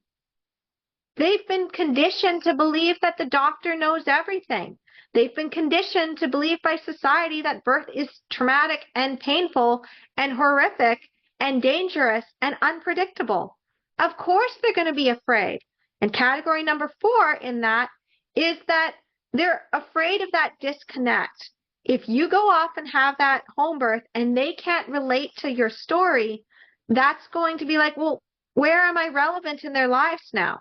They've been conditioned to believe that the doctor knows everything. They've been conditioned to believe by society that birth is traumatic and painful and horrific and dangerous and unpredictable. Of course they're going to be afraid. And category number 4 in that is that they're afraid of that disconnect. If you go off and have that home birth and they can't relate to your story, that's going to be like, well, where am I relevant in their lives now?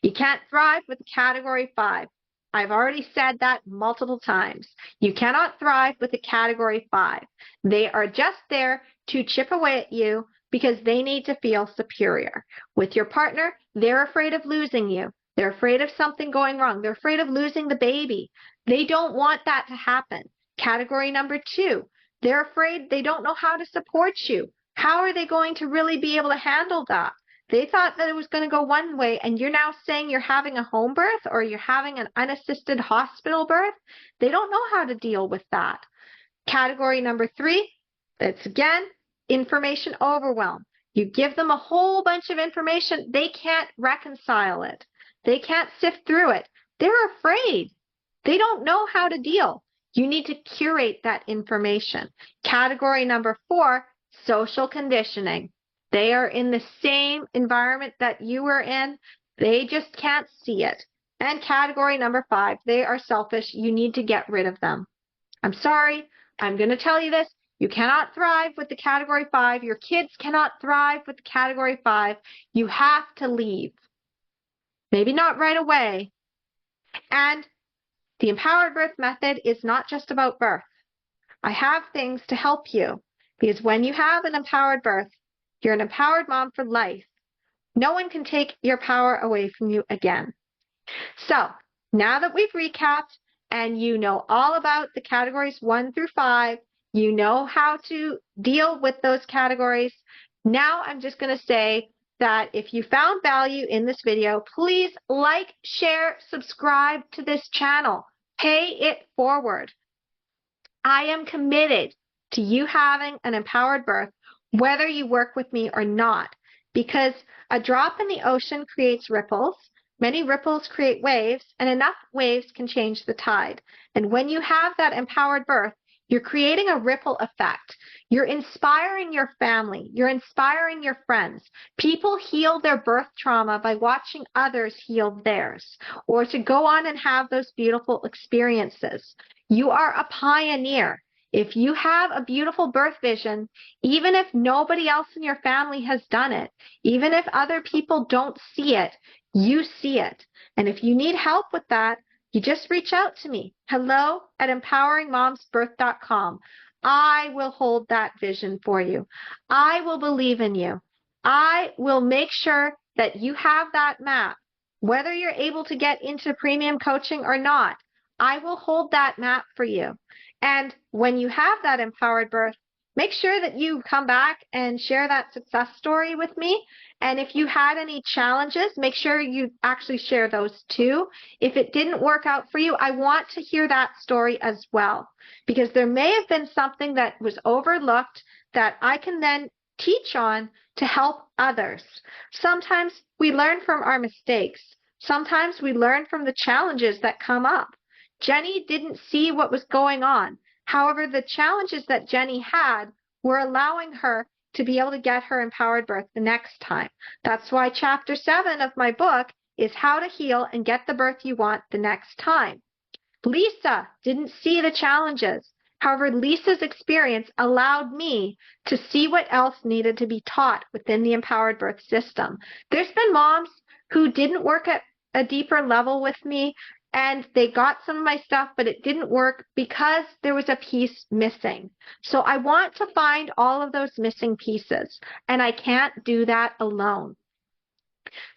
You can't thrive with category 5. I've already said that multiple times. You cannot thrive with a category 5. They are just there to chip away at you because they need to feel superior. With your partner, they're afraid of losing you. They're afraid of something going wrong. They're afraid of losing the baby. They don't want that to happen. Category number 2, they're afraid they don't know how to support you. How are they going to really be able to handle that? They thought that it was going to go one way, and you're now saying you're having a home birth or you're having an unassisted hospital birth. They don't know how to deal with that. Category number 3, that's again, information overwhelm. You give them a whole bunch of information, they can't reconcile it. They can't sift through it. They're afraid. They don't know how to deal. You need to curate that information. Category number 4, social conditioning. They are in the same environment that you were in. They just can't see it. And category number 5, they are selfish. You need to get rid of them. I'm sorry. I'm going to tell you this. You cannot thrive with the category 5. Your kids cannot thrive with the category 5. You have to leave. Maybe not right away. And the empowered birth method is not just about birth. I have things to help you because when you have an empowered birth, you're an empowered mom for life. No one can take your power away from you again. So now that we've recapped and you know all about the categories 1 through 5, you know how to deal with those categories. Now I'm just going to say that if you found value in this video, please like, share, subscribe to this channel. Pay it forward. I am committed to you having an empowered birth, whether you work with me or not, because a drop in the ocean creates ripples. Many ripples create waves, and enough waves can change the tide. And when you have that empowered birth, you're creating a ripple effect. You're inspiring your family. You're inspiring your friends. People heal their birth trauma by watching others heal theirs, or to go on and have those beautiful experiences. You are a pioneer. If you have a beautiful birth vision, even if nobody else in your family has done it, even if other people don't see it, you see it. And if you need help with that, you just reach out to me. hello@empoweringmomsbirth.com. I will hold that vision for you. I will believe in you. I will make sure that you have that map. Whether you're able to get into premium coaching or not, I will hold that map for you. And when you have that empowered birth, make sure that you come back and share that success story with me. And if you had any challenges, make sure you actually share those too. If it didn't work out for you, I want to hear that story as well, because there may have been something that was overlooked that I can then teach on to help others. Sometimes we learn from our mistakes. Sometimes we learn from the challenges that come up. Jenny didn't see what was going on. However, the challenges that Jenny had were allowing her to be able to get her empowered birth the next time. That's why chapter 7 of my book is how to heal and get the birth you want the next time. Lisa didn't see the challenges. However, Lisa's experience allowed me to see what else needed to be taught within the empowered birth system. There's been moms who didn't work at a deeper level with me, and they got some of my stuff, but it didn't work because there was a piece missing. So I want to find all of those missing pieces, and I can't do that alone.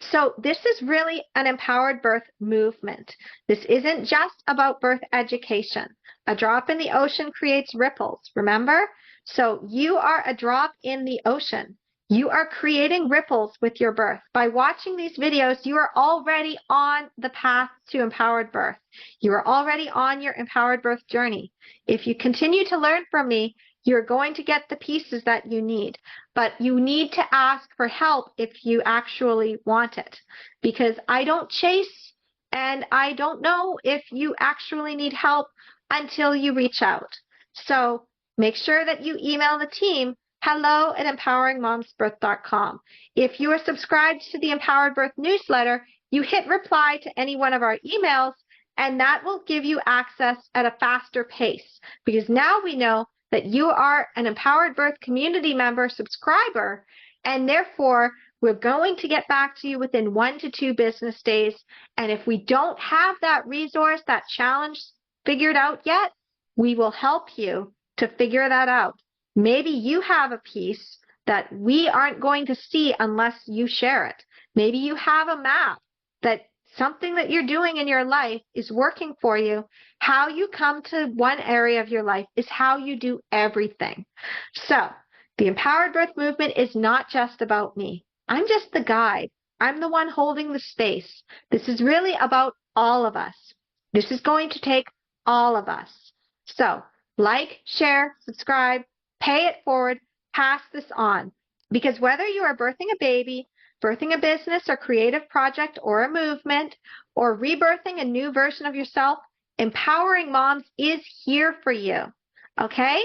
So this is really an empowered birth movement. This isn't just about birth education. A drop in the ocean creates ripples, remember? So you are a drop in the ocean. You are creating ripples with your birth. By watching these videos, you are already on the path to empowered birth. You are already on your empowered birth journey. If you continue to learn from me, you're going to get the pieces that you need. But you need to ask for help if you actually want it. Because I don't chase, and I don't know if you actually need help until you reach out. So make sure that you email the team hello@empoweringmomsbirth.com. If you are subscribed to the Empowered Birth newsletter, you hit reply to any one of our emails, and that will give you access at a faster pace, because now we know that you are an Empowered Birth community member subscriber, and therefore we're going to get back to you within 1 to 2 business days. And if we don't have that resource, that challenge figured out yet, we will help you to figure that out. Maybe you have a piece that we aren't going to see unless you share it. Maybe you have a map that something that you're doing in your life is working for you. How you come to one area of your life is how you do everything. So the empowered birth movement is not just about me. I'm just the guide. I'm the one holding the space. This is really about all of us. This is going to take all of us. So like, share, subscribe, pay it forward, pass this on. Because whether you are birthing a baby, birthing a business or creative project or a movement, or rebirthing a new version of yourself, Empowering Moms is here for you. Okay?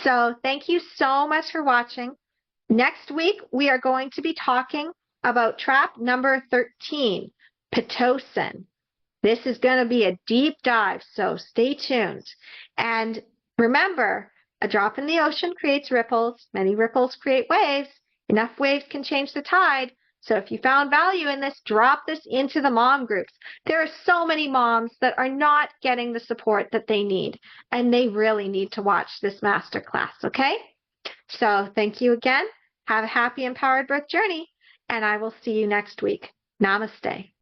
So thank you so much for watching. Next week, we are going to be talking about trap number 13, Pitocin. This is going to be a deep dive, so stay tuned. And remember, a drop in the ocean creates ripples. Many ripples create waves. Enough waves can change the tide. So if you found value in this, drop this into the mom groups. There are so many moms that are not getting the support that they need, and they really need to watch this masterclass, okay? So thank you again. Have a happy empowered birth journey, and I will see you next week. Namaste.